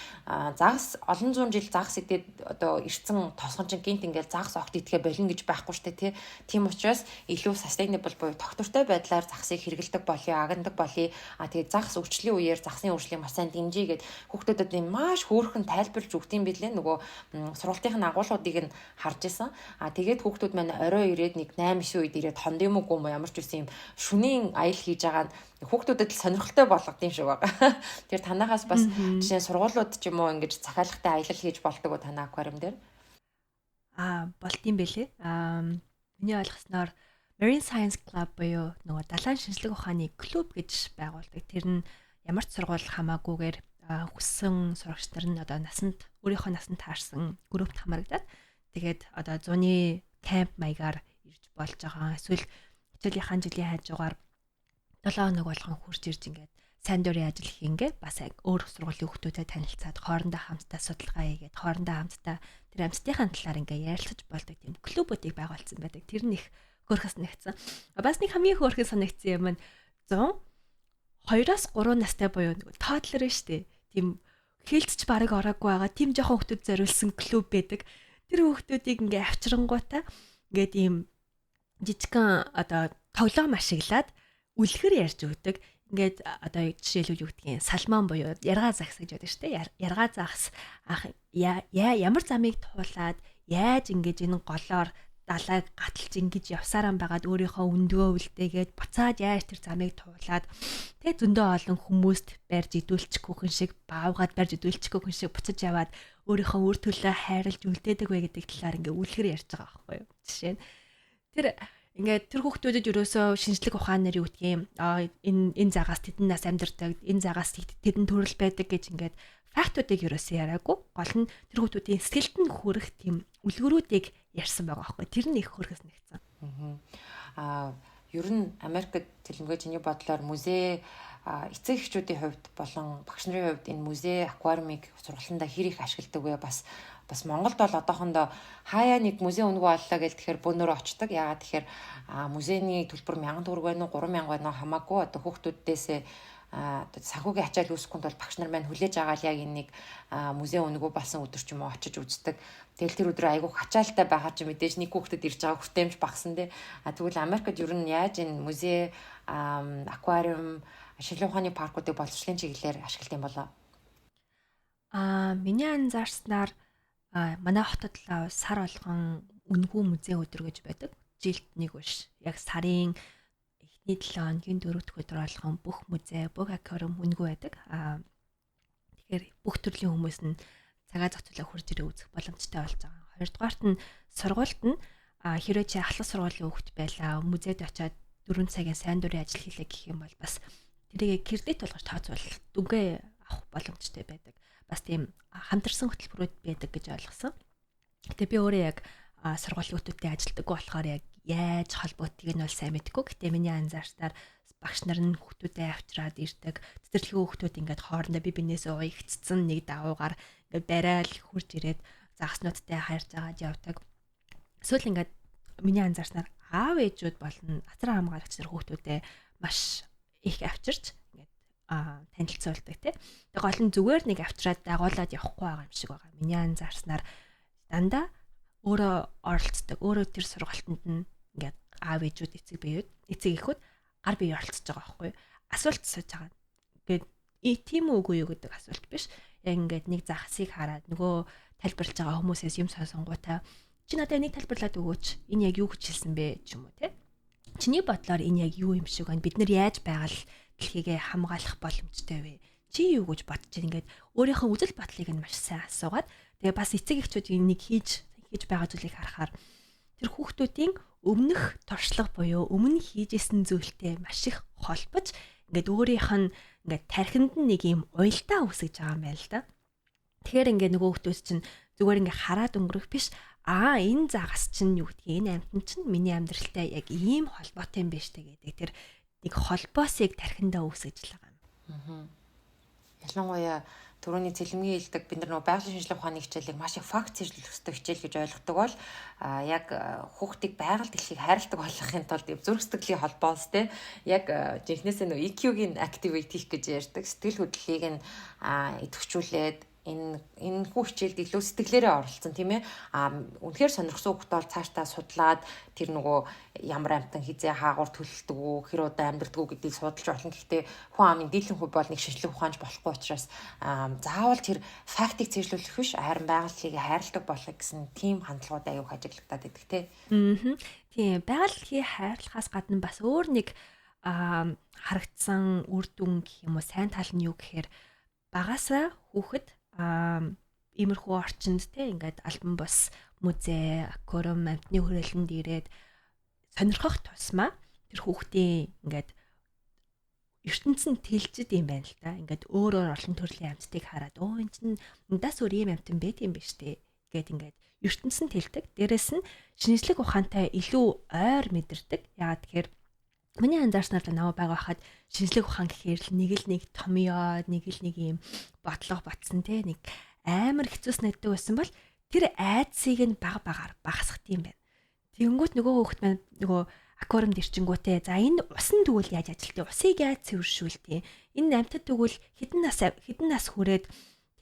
загас олон зуун жил загас идээд одоо эртсэн тосгончин гинт ингээл загас огт идэхэ болин гэж байхгүй штэ тий. Тийм учраас илүү sustainable буюу тогтвортой байдлаар загсыг хэрэгэлдэг болъё, агнадаг болъё. Тэгээд загас өвчлөлийн үеэр загсны үржлийг маш сайн дэмжиж гээд хүүхдүүдэд энэ маш хөөрхөн тайлбарлаж өгдөм билээ. Нөгөө сургалтын агуулгуудыг нь харж исэн. Тэгээд хүүхдүүд маань орой ирээд нэг 8-9 үед ирээд хонд юм уу ямар ч үсэн юм шүнийн аял хийж байгаа нь хүүхдүүдэд л сонирхолтой болгох юм шиг байгаа. Тэр танахаас бас жишээ сургуулиуд ч юм уу ингэж захиалгатай аялал хийж болдог уу танай аквариум дээр? Болт юм бэлээ. Миний ойлгосноор Marine Science Club буюу нөгөө далайн шинжлэх ухааны клуб гэж байгуулдаг. Тэр нь ямар ч сургууль хамаагүйгээр хүссэн сурагч нар нь одоо өөрийнхөө насанд таарсан группт хамрагдаад тэгээд одоо зуны камп маягаар ирж болж байгаа. Эсвэл хичээлийнхаа жилийн хажуугаар 7 хоног болгон хурж ирж ингээд сайн дурын ажил хийнгээ бас өөр сургуулийн хүүхдүүдэд танилцаад хоорондоо хамтдаа судалгаа хийгээд хоорондоо хамтдаа тэр амьсдынхаа талаар ингээд ярилцаж болдог тийм клубүүдийг байгуулсан байдаг. Тэр нь их хөөрхөс нэгцэн. Бас нэг хамгийн хөөрхөн санагдсан юм нь 2-оос 3 настай буюу toddler шүү дээ. Тийм хэлцэж бараг ороогүй байгаа. Тийм жоохон хүүхдүүд зориулсан клуб байдаг. Тэр хүүхдүүдийг ингээ авчрангуудаа ингээд ийм жижигхан одоо тоглоом ашиглаад үлгэр ярьж өгдөг. Ингээд одоо жишээлбэл юу гэдгийг салман буюу яргаа загс гэж байдаг шүү дээ. Яргаа загс ямар замыг туулаад яаж ингэж энэ голоор далайг гаталж ингэж явсараа байгаад өөрийнхөө өндгөө үлдээгээд буцаад яаж тэр замыг туулаад тэгээ зөндөө олон хүмүүст барьж идүүлчихгүй хүн шиг баавгаад барьж идүүлчихгүй хүн шиг буцаж яваад өөрийнхөө үр төлөө хайрлж үлдээдэг вэ гэдэг талаар ингээ үлгэр ярьж байгаа байхгүй юу. Жишээ нь тэр ингээд тэр хүүхдүүдэд ерөөсөө шинжлэх ухаанаар юу гэдгийг энэ загаас тэдэн нас амьдардаг, энэ загаас тэдэн төрөл байдаг гэж ингээд фактуудыг ерөөсөө яриаггүй. Гол нь тэр хүүхдүүдийн сэтгэлд нь хүрэх тийм үлгэрүүдийг ярьсан байгаа байхгүй. Тэр нь их хөргөс нэгцэн. Ер нь Америкт тэлмгээ чиний бодлоор музей эцэг эхчүүдийн хувьд болон багш нарын хувьд энэ музей аквариумыг сургалтандаа хэр их ашигладаг вэ? Бас Монголд бол одоохондоо хаяа нэг музей өнгө боллоо гэж тэгэхээр бөөнөрөө очдог. Яагаад тэгэхээр музейний төлбөр 1000 төгрөг байна уу 3000 байна уу хамаагүй. Одоо хүүхдүүдээсээ санхүүгийн ачаал үүсэхгүй бол багш нар маань хүлээж агаал яг энэ нэг музей өнгө болсон өдөр ч юм уу очиж үздэг. Тэгэл тэр өдөр айгүй ачаалтай байгаа ч мэдээж нэг хүүхдэд ирж байгаа хүртээмж багсан тий. Тэгвэл Америкт ер нь яаж энэ музей аквариум шинжлэх ухааны паркуудыг боловсролын чиглэлээр ашигладаг юм болоо? Миний анзаарснаар манай хотод л сар болгон үнэгүй музей өдөр гэж байдаг. Жилд нэг биш. Яг сарын эхний 7 хоногийн 4 дахь өдөр болгон бүх музей, бүх аквариум үнэгүй байдаг. Тэгэхээр бүх төрлийн хүмүүс нь цагаа зохицуулаад хурж ирээ үзэх боломжтой болж байгаа. Хоёрдугаарт нь сургуульд нь хэрвээ чи ахлах сургуулийн хүүхэд байлаа, музейд очиад 4 цагийн сайн дурын ажил хийлээ гэх юм бол бас тэрийг кредит болгож тооцоолох дүнгээ авах боломжтой байдаг. Бас тийм хамтарсан хөтөлбөрүүд байдаг гэж ойлгосон. Гэтэ би өөрөө яг сургуулийн хүүхдүүдтэй ажилладаг болохоор яг яаж холбоотыг нь бол сайн мэдэхгүй. Гэтэ миний анзаарснаар багш нар нь хүүхдүүдээ авчираад ирдэг. Цэцэрлэгийн хүүхдүүд ингээд хоорондоо би бинээсээ уягцсан нэг давуугаар ингээд барайл хурж ирээд загснуудтай хайрж агаад явдаг. Эсвэл ингээд миний анзаарснаар аав ээжүүд болон асар хамгаалагч нар хүүхдүүдээ маш их авчирч ингээд танилцуулдаг тий. Тэгээ гол нь зүгээр нэг авчираад дагуулад явахгүй байгаа юм шиг байгаа. Миний анзаарснаар дандаа өөрөө оролцдог. Өөрөө тэр сургалтанд нь ингээд аав ээжүүд эцэг эхүүд гар бие оролцож байгаа байхгүй. Асуулт асууж байгаа. Ингээд тийм үгүй юу гэдэг асуулт биш. Яг ингээд нэг загсыг хараад нөгөө тайлбарлаж байгаа хүмүүсээс юм сонсонгуудаа чи надад нэг тайлбарлаад өгөөч. Энэ яг юу гэж хэлсэн бэ ч юм уу те. Чиний бодлоор энэ яг юу юм шиг байна? Бид нар яаж байгаль дэлхийгээ хамгаалах боломжтой вэ? Чи юу гэж бодож байна? Ингээд өөрийнхөө үзэл бодлыг нь маш сайн асуугаад тэгээ бас эцэг эхчүүд энийг хийж байгаа зүйлийг харахаар тэр хүүхдүүдийн өмнөх туршлага буюу өмнө хийжсэн зүйлтэй маш их холбож ингээд өөрийнх нь ингээд тархинд нэг юм уялдаа үүсгэж байгаа юм байна л да. Тэгэхээр ингээ нөгөө хүмүүс чинь зүгээр ингээ хараад өнгөрөх биш. Энэ загас чинь юу гэдгийг энэ амьтан чинь миний амьдралтай яг ийм холбоотой юм биш үү гэдэг тэр нэг холбоосыг тархиндаа үүсгэж л байгаа юм. Ялангуяа түрүүний цэлмгийн хэлдэг бид нар нөгөө байгалийн шинжилгээ ухааны хичээлийг маш их факт зэрлэх ёстой хичээл гэж ойлгодог бол яг хүүхдийг байгаль дэлхийг хайрладаг болгохын тулд зүрх сэтгэлийн холбоос те яг жинхнээсээ нөгөө EQ-гийн activate хийх гэж ярьдаг сэтгэл хөдлөлийг нь идэвхжүүлээд энэ хүү хичээлд илүү сэтгэлээрээ оролцсон тийм ээ үнэхээр сонирхсан хүүхдтэй бол цаашдаа судлаад тэр нөгөө ямар амтан хизээ хаагуур төлөлдөг үү хэр удаа амьдардаг үү гэдгийг судалж болно. Гэхдээ хүн амын дийлэн хувь бол нэг шинжлэх ухаанч болохгүй учраас заавал тэр фактыг цэжлүүлэх биш харин байгаль дэлхийг хайрладаг болох гэсэн тийм хандлагууд аюух ажиглагдаад байдаг Тийм байгаль дэлхийг хайрлахаас гадна бас өөр нэг харагдсан үр дүн гэх юм уу сайн тал нь юу гэхээр багасаа хүүхэд иймэрхүү орчинд те ингээд альбом бус музей аквариум амтны хүрээлэнд ирээд сонирхох тусмаа тэр хүүхдийн ингээд ертөнцийн тэлжид юм байна л да. Ингээд өөр олон төрлийн амьтдыг хараад энэ чинь эндээс өөр юм амтан байт юм биш те гэд ингээд ертөнцийн тэлдэг. Дээрэс нь шинжлэх ухаантай илүү ойр мэдэрдэг. Яагаад тэгэхээр миний анзаарснаар наваа байгаа хахад шинжлэх ухаан гэхээр нэг л нэг томьёо, нэг л нэг юм бодлого ботсон те нэг амар хэцүүс найддаг байсан бол тэр айдсыг нь багаар багасгах юм байна. Тэгэнгүүт нөгөө хүүхэд маань нөгөө аквариумд ирчингүүтээ за энэ усан тэгвэл яаж ажилтээ? Усыг яаж цэвэршүүлтээ? Энэ амьтад тэгвэл хэдэн нас хүрээд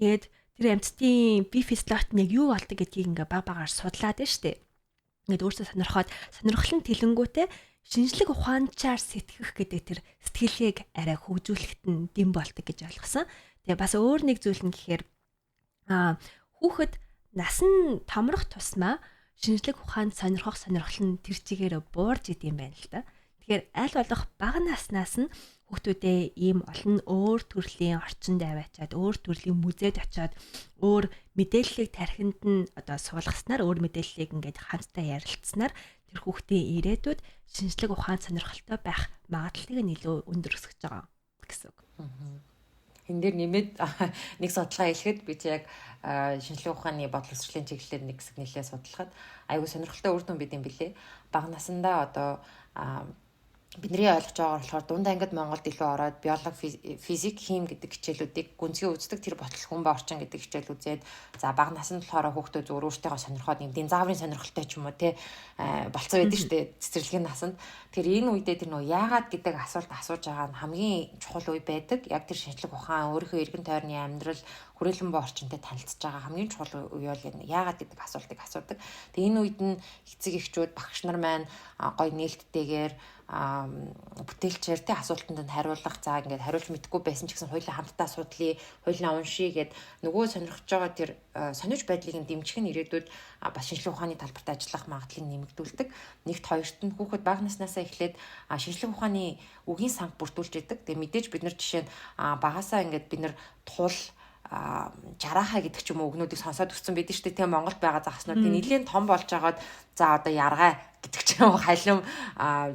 тэгээд тэр амьтдын бие физиологт нь яг юу болдог гэдгийг ингээ багаар судлаад байна штэ. Ингээд өөрсдөө сонирхол нь тэлэнгүүтээ шинжлэх ухаанчаар сэтгэх гэдэг тэр сэтгэлгээг арай хөгжүүлэхэд нь дэм болдог гэж ойлгосон. Тэгээ бас өөр нэг зүйл нь гэхээр хүүхэд насан томрох тусмаа шинжлэх ухаанд сонирхох сонирхол нь тэр чигээр буурж идэм байна л да. Тэгэхээр аль болох бага наснаас нь хүүхдүүдээ ийм олон өөр төрлийн орчинд аваачаад өөр төрлийн музейд очиод өөр мэдээллийг тархинд нь одоо суулгаснаар өөр мэдээллийг ингээд хамтдаа ярилцсанаар тэр хүүхдийн ирээдүйд шинжлэх ухаанд сонирхолтой байх магадлалыг нь илүү өндөр өсгөж байгаа гэсэн үг. Энэ дээр нэмээд нэг судалгаа хэлэхэд би яг шинжлэх ухааны бодлогослын чиглэлээр нэг хэсэг нэлээд судлахад айгүй сонирхолтой үр дүн бид юм билээ. Бага насандаа одоо бидний ойлгож байгаагаар болохоор дунд ангид Монголд илүү ороод биологи, физик, хим гэдэг хичээлүүдийг гүнзгий үздэг тэр ботл хүмбэ орчин гэдэг хичээл үзээд за бага насанд болохоор хүүхдүүд зөв өөртөө сонирхоод юм динозаврын сонирхолтой ч юм уу те болцоо байдаг шүү дээ цэцэрлэгийн насанд. Тэгэхээр энэ үедээ тэр нөө яагаад гэдэг асуулт асууж байгаа нь хамгийн чухал үе байдаг. Яг тэр шинжлэх ухаан өөрийнхөө эргэн тойрны амьдрал хүрээлэн боо орчинтой танилцж байгаа хамгийн чухал үе бол яагаад гэдэг асуултыг асуудаг. Тэгээ энэ үед нь эцэг эхчүүд багш нар маань гоё нээлттэйгээр бүтээлчээр тэ асуултанд нь хариулах за ингээд хариулж мэдэхгүй байсан ч гэсэн хоёулаа хамтдаа судлаа, хоёулаа уншия гэд нөгөө сонирхож байгаа тэр сонирч байдлыг нь дэмжих нь ирээдүйд бас шинжлэх ухааны талбарт ажиллах магадлалыг нэмэгдүүлдэг. Нэгт хоёрт нь хүүхэд бага наснасаа эхлээд шинжлэх ухааны үгийн санг бүрдүүлж идэг. Тэгээ мэдээж бид нар жишээ нь багасаа ингээд бид нар тул жарахаа гэдэг ч юм уу өгнүүдийг сонсоод өссөн байдаг шүү дээ. Тэгээ Монголд байгаа загснууд нэлээд том болж байгаад за одоо яргаа гэдэг ч юм уу халим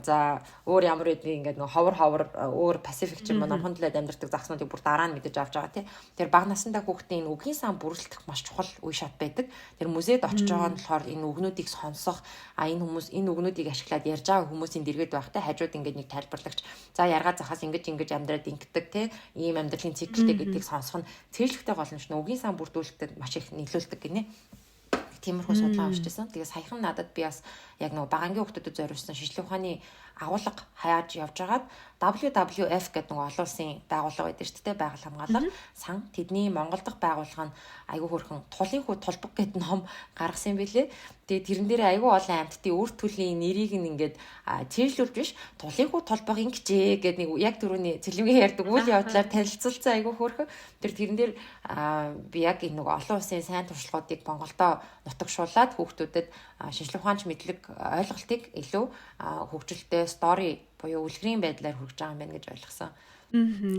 за өөр ямар үдний ингээд нэг ховор өөр Пасифик ч юм уу номхон талаад амьдардаг загснуудыг бүр дараа нь мэдэж авч байгаа тий. Тэр бага насндаа хүүхдийн энэ үгийн сан бүрэлдэх маш чухал үе шат байдаг. Тэр музейд очиж байгаа нь болохоор энэ үгнүүдийг сонсох энэ хүмүүс энэ үгнүүдийг ашиглаад ярьж байгаа хүмүүсийн дэргэд байхтай хажууд ингээд нэг тайлбарлагч за яргаа захаас ингэж амьдраад ингэдэг тий. Ийм амьдралын циклтэй гэдгийг сонсох нь цэжлэхтэй гол нь ш нь үгийн сан бүрдүүлэлтэд маш их нийлүүлдэг гинэ. Тиймэрхүү судалгаа уншижсэн. Тэгээ саяхан надад би бас яг нэг багангийн хүүхдэд зориулсан шинжлэх ухааны агуулга хаяаж явж байгаад WWF гэдэг нэг олон улсын байгууллага байдаг шүү дээ байгаль хамгаалал сан тэдний Монгол дахь байгууллага нь айгүй хөрхэн тулын хүү толбог гэдэг ном гаргасан юм билэ. Тэгээ тэрэн дээр айгүй олон амьтдын үр төлөлийн нэрийг нь ингээд цэжлүүлж биш тулын хүү толбог ингэжээ гэдэг нэг яг түрүүний цэлмгийн ярьдаг үйл явдлаар танилцуулсан айгүй хөрхөн. Тэрэн дээр би яг энэ нэг олон улсын сайн туршлагуудыг Монголдо нутагшуулад хүүхдүүдэд шинжлэх ухаанч мэдлэг ойлголтыг илүү хөгжилтэй стори буюу үлгэрийн байдлаар хүргэж байгаа юм байна гэж ойлгосон.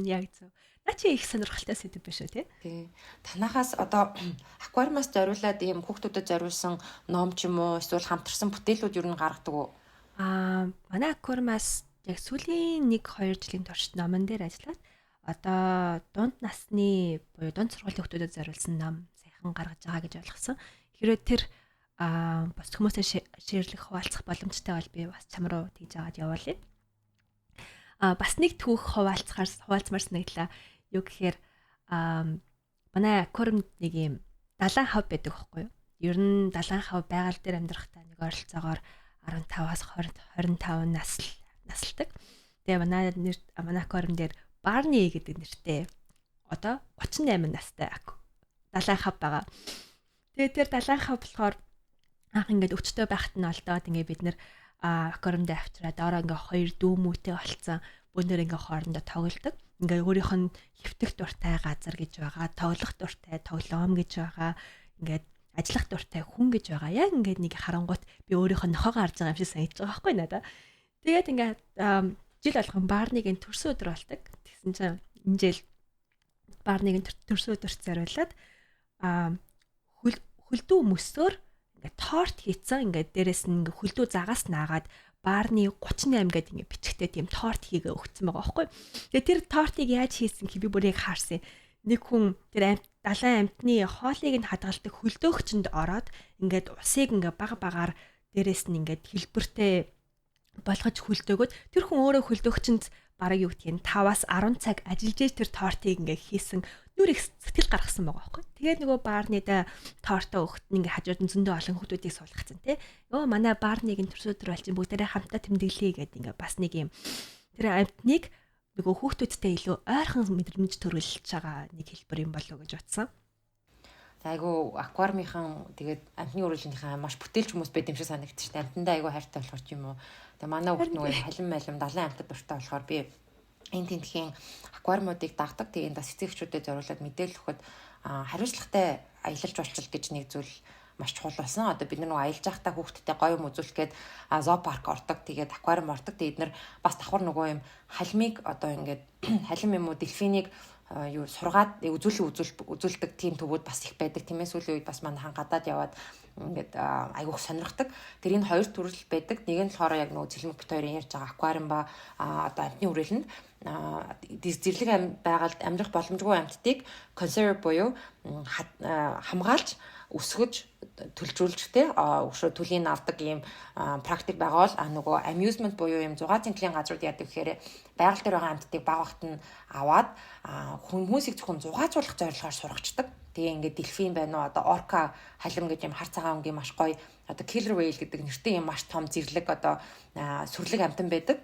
Яг зөв. Наа чи их сонирхолтой сэдв биш үү те? Тий. Танахаас одоо аквариумаас зориулаад ийм хүүхдүүдэд зориулсан ном ч юм уу эсвэл хамтарсан бүтээлүүд юу н гаргадаг уу? Манай аквариумаас яг сүүлийн 1-2 жилийн турш номон дээр ажиллаад одоо дунд насны буюу дунд сургуулийн хүүхдүүдэд зориулсан ном сайхан гаргаж байгаа гэж ойлгосон. Хэрвээ тэр бос хүмүүстэй шеэрлэх хуваалцах боломжтой бол би бас чам руу тэгж аваад явуулъя. Бас нэг түүх хуваалцмаар санагдлаа. Юу гэхээр манай аквариумд нэг юм далайн хав байдаг байхгүй юу? Ер нь далайн хав байгаль дээр амьдрахтаа нэг ойролцоогоор 15-аас 25 насалдаг. Тэгээ манай аквариум дээр Барни гэдэг нэртэй одоо 38 настай далайн хав байгаа. Тэгээ тэр далайн хав болохоор анх ингээд өчтөө байхад нь олдоод ингээд бид нэр аквариумд авчираад ороо ингээд хоёр дүүмүүтэй болцсон. Бүгдээр ингээд хоорондоо тоглодог. Ингээд өөрийнх нь хэвтэх дуртай газар гэж байгаа, тоглох дуртай тоглоом гэж байгаа. Ингээд ажиллах дуртай хүн гэж байгаа. Яг ингээд нэг харангуут би өөрийнх нь нохоогоо харж байгаа юм шиг санагдаж байгаа байхгүй надаа. Тэгээд ингээд жил болгон Барнигийн төрсөн өдөр болдог. Тэгсэн чинь энэ жил Барнигийн төрсөн өдөрт зориулаад хөлдөө мөсөөр ингээд торт хийцэн ингээд дээрэс нь ингээд хөлдөө загаас наагаад Барни 38 гэдэг ингээд бичгтээ тийм торт хийгээ өгсөн байгаа байхгүй. Тэгээ тэр тортыг яаж хийсэн гэвэл би бүр яг хаарсан. Нэг хүн тэр далайн амтны хоолыг нь хадгалдаг хөлдөөгчөнд ороод ингээд усыг ингээд бага багаар дээрэс нь ингээд хэлбэртэй болгож хөлдөөгөөд тэр хүн өөрөө хөлдөөгчөнд бараг юу гэдгийг 5-аас 10 цаг ажиллаж тэр тортыг ингээд хийсэн нүр их сэтгэл гаргасан байгаа байхгүй. Тэгээд нөгөө Барнида тортоо өгт нь ингээд хажууд нь зөндөө олон хүмүүсийг суулгацсан тий. Йоо манай Барнигийн төрсөдөр болчин бүгдээрээ хамтаа тэмдэглэе гэдэг ингээд бас нэг юм тэр амтныг нөгөө хүүхдүүдтэй илүү ойрхон мэдрэмж төрүүлж байгаа нэг хэлбэр юм болов уу гэж бодсон. Айгу аквариумынхан тэгээд амтны үргэлжлэлийнхаа маш бүтээлч хүмүүс байд юм шиг санагдчих шүү дээ. Амтандаа айгу хайртай болохоор ч юм уу. Тэгээ манай хүүхд нөгөө халим далайн амтад дуртай болохоор би энэ тентхийн аквариумуудыг дагдаг. Тэгээд бас эцэгчүүдэд зориулаад мэдээлэл өгөхөд хариуцлагатай аялалж болчих гэж нэг зүйл маш чухал болсон. Одоо бид нөгөө аялж байхдаа хүүхдтэй гоё юм үзүүлэх гээд зоопарк ордог. Тэгээд аквариум ордог. Тэгээд эдгээр бас давхар нөгөө юм халимыг одоо ингээд халим юм уу дельфинийг юу сургаад үзүүлдэг тийм төвүүд бас их байдаг. Тиймээс сүүлийн үед бас манай гадаад яваад ингээд айгуух сонирхдаг. Тэр энэ хоёр төрөл байдаг. Нэг нь болохоор яг нөгөө цэлмэг бит хоёрын ярьж байгаа аквариум ба одоо амтны үрэлэнд зэрлэг байгальд амьдрах боломжгүй амьтдыг conserve буюу хамгаалж өсгөж төлжүүлж өшөө төлийн авдаг ийм практик байгаа бол нөгөө amusement буюу ийм зугаацын төлийн газрууд яадаг гэхээр байгаль дээр байгаа амьтдыг баг багт нь аваад хүмүүсийг зөвхөн зугаацуулах зорилгоор сургацдаг. Тэгээ ингээд дельфин байна уу одоо орка халим гэж юм хар цагаан өнгийн маш гоё одоо killer whale гэдэг нэртэй юм маш том зэрлэг одоо сүрлэг амьтан байдаг.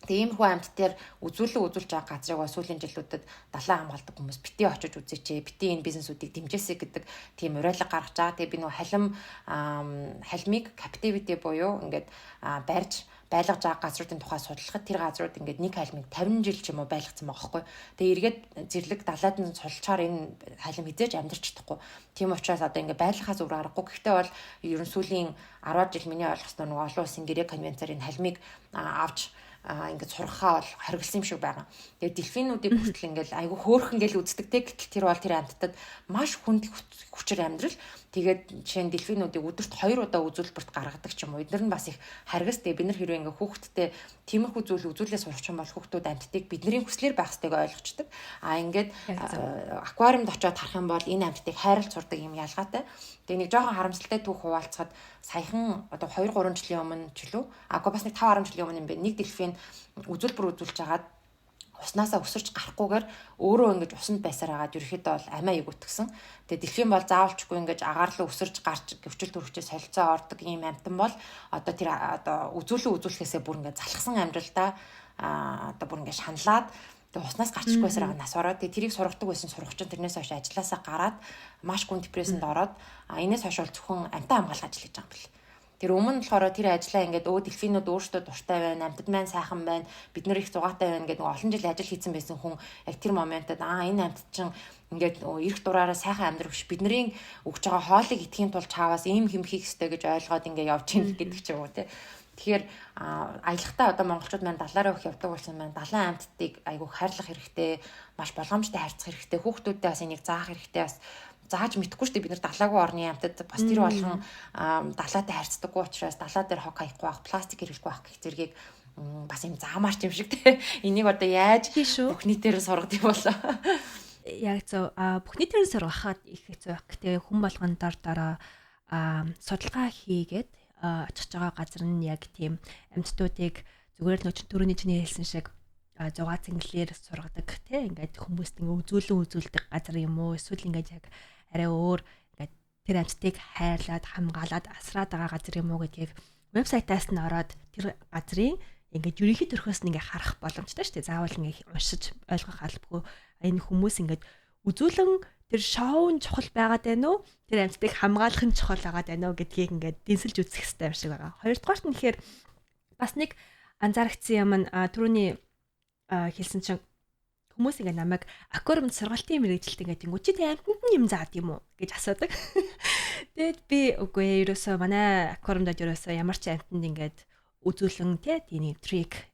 Тэгээ иймэрхүү амьд дээр үзүүлж байгаа газрыг бас сүүлийн жилүүдэд далайн хамгаалдаг хүмүүс бити очиж үзээч, бити энэ бизнесүүдийг дэмжээсэй гэдэг тийм уриалга гаргаж байгаа. Тэгээ би нөгөө халимыг captivity буюу ингээд барьж байлгаж байгаа газруудын тухай судлахад тэр газрууд ингээд нэг халимыг 50 жил ч юм уу байлгацсан байгаа хгүй. Тэгээ эргээд зэрлэг далаад нь сулчаар энэ халим хизээж амьдарч чадахгүй. Тийм учраас одоо ингээд байлгахаас өөр аргагүй. Гэхдээ бол ерөн сүүлийн 10 жил миний ойлгосноор нөгөө олон улсын гэрээ конвенцаар энэ халимыг авч ингээд сурахаа бол хориглосон юм шиг байгаа. Тэгээд дельфинуудыг хүртэл ингээд айгүй хөөрхөн гэл үздэг те гэтэл тэр бол тэр амьтдад маш хүнд хүчээр амьдрал. Тэгээд жишээ нь дельфинуудыг өдөрт 2 удаа үзүүлбэрт гаргадаг ч юм уу. Эдгээр нь бас их харгастай. Бид нар хэрвээ ингээд хүүхдтэй тиймэрхүү зүйл үзүүлээ сурах юм бол хүүхдүүд амьтдыг бидний хүслээр байх ёстойг ойлгочдөг. Ингээд аквариумд очиод харах юм бол энэ амьтдыг хайрлж сурдаг юм ялгаатай. Тэгээ нэг жоохон харамсалтай түүх хуваалцахад саяхан одоо 2-3 жилийн өмнө ч лүү бас нэг 5-10 жилийн өмнө юм байна. Нэг дельфин үзүүлбэр үзүүлж хагаад уснасаа өсөрч гарахгүйгээр өөрөө ингэж усанд байсаар хагаад ерөөхдөө бол амиа эгүтгсэн. Тэгээ дельфин бол заавалчгүй ингэж агаарлаа өсөрч гарч гөвчл төрөвчөө солилцоо ордог ийм амтан бол одоо тэр одоо үзүүлэхээсээ бүр ингэ залхсан амьдралдаа одоо бүр ингэ шаналаад тэгээ уснаас гарчихгүй байсаар нас ороод тэгээ тэрийг сургадаг байсан сургач нь тэрнээс хойш ажилласаа гараад маш гүн депрессэнд ороод энэс хойш бол зөвхөн амтан хамгаалах ажил хийж байгаа юм бэл. Тэр өмнө болохоор тэр ажлаа ингээд дельфинууд өөрсдөө дуртай байна, амьтад маань сайхан байна, бид нар их зугаатай байна гэдэг олон жил ажил хийсэн байсан хүн яг тэр моментод энэ амьтад чинь ингээд эрх дураараа сайхан амьдрах биш бид нарын өгч байгаа хоолыг идэхийн тулд чааваас ийм хэм хийх ёстой гэж ойлгоод ингээд явж ийн гэдэг ч юм уу тий. Тэгэхээр аялахтаа одоо монголчууд маань далаараа өгөх явдаг болсон байна. Далайн амьтдыг айгүй хайрлах хэрэгтэй, маш болгоомжтой харьцах хэрэгтэй, хүүхдүүдтэй бас энийг заах хэрэгтэй бас зааж мэдхгүй шүү дээ бид нар далаагүй орны амьтад бас тэр болгон далаатай харьцдаггүй учраас далаа дээр хог хаяхгүй байх, пластик хэрэглэхгүй байх гэх зэргийг бас юм заамаарч юм шиг те. Энийг одоо яаж Тийм шүү. бүхний дээр сургад юм болоо. Яг зөв бүхний дээр сургахад их хэцүү байх. Гэтэ хүн болгон дараа судалгаа хийгээд очих байгаа газар нь яг тийм амьтдуудыг зүгээр нөч төрөний чиний хэлсэн шиг зугаа цэнгэлээр сургадаг тий ингээд хүмүүст ингээ үзүүлдэг газар юм уу эсвэл ингээд яг арай өөр ингээд тэр амьтдыг хайрлаад хамгаалаад асраад байгаа газар юм уу гэдгийг вебсайтаас нь ороод тэр газрын ингээд ерөнхий төрхөөс нь ингээ харах боломжтой шүү дээ. Заавал ингээ уншиж ойлгох албагүй энэ хүмүүс ингээд үзүүлэн тэр шоун чухал байгаад байна уу? Тэр амьтдыг хамгаалах нь чухал байгаад байна уу гэдгийг ингээд дэнсэлж үзэх хэрэгтэй юм шиг байгаа. Хоёрдугаарт нь тэгэхээр бас нэг анзаарчихсан юм нь түрүүний хэлсэн чинь хүмүүс ингээд намайг аквариумд сургалтын мэрэгжилт ингээд тэнгуү чи тэ амьтанд нь юм заад юм уу гэж асуудаг. Тэгэд би үгүй ерөөсөө манай аквариумдад ерөөсөө ямар ч амьтанд ингээд үзүүлэн тийм трик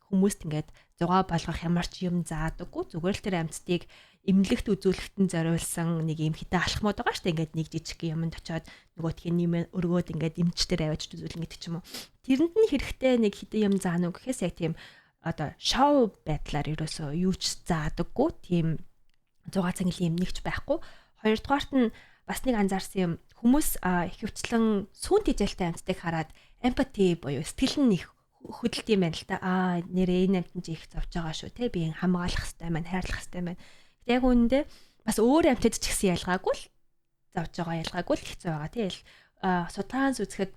хүмүүст ингээд зугаа болгох ямар ч юм заадаггүй зүгээр л тэр амьтдыг эмнэлэгт үзүүлэхтэн зориулсан нэг юм хитэ алхмууд байгаа шүү дээ ингээд нэг жижиг юмд очиод нөгөөтхийн нэмээ өргөөд ингээд эмчтэр аваад үзүүлэн гэдэг ч юм уу тэрэнд нь хэрэгтэй нэг хитэ юм заана уу гэхээс яг тийм одоо шоу байдлаар ерөөсөө юу ч заадаггүй тийм зугаа цэнгэлийн юм нэгч байхгүй. Хоёрдугаарт нь бас нэг анзаарсан юм хүмүүс ихэвчлэн сүүн тижэлтэй амьтдыг хараад эмпати буюу сэтгэл нь их хөдөлт юм байна л та. Нэрээ энэ амьтан чи их зовж байгаа шүү те. Би хамгаалах хэрэгтэй маань, хайрлах хэрэгтэй маань. Гэтэ яг үүндээ бас өөр амьтад ч гэсэн ялгаагүй л зовж байгаа ялгаагүй л хэцүү байгаа тийм. Судалгаанс үзэхэд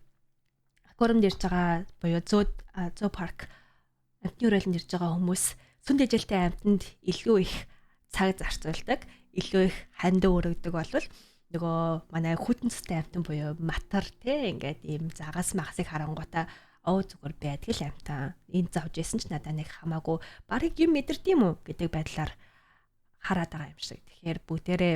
аквариумд ирж байгаа буюу зоо парк амьтны өрөөлөнд ирж байгаа хүмүүс сүн дэжэлтэй амьтанд илүү их цаг зарцуулдаг, илүү их хандив өргөдөг болвол нөгөө манай хүтэнцтэй амьтан буюу матар те ингээд ийм загас магасыг харангуйтаа зүгээр байдаг л амтаа. Энд завж исэн ч надад нэг хамаагүй барыг юм мэдэрдэм үү гэдэг байдлаар хараад байгаа юм шиг. Тэгэхээр бүгдээрээ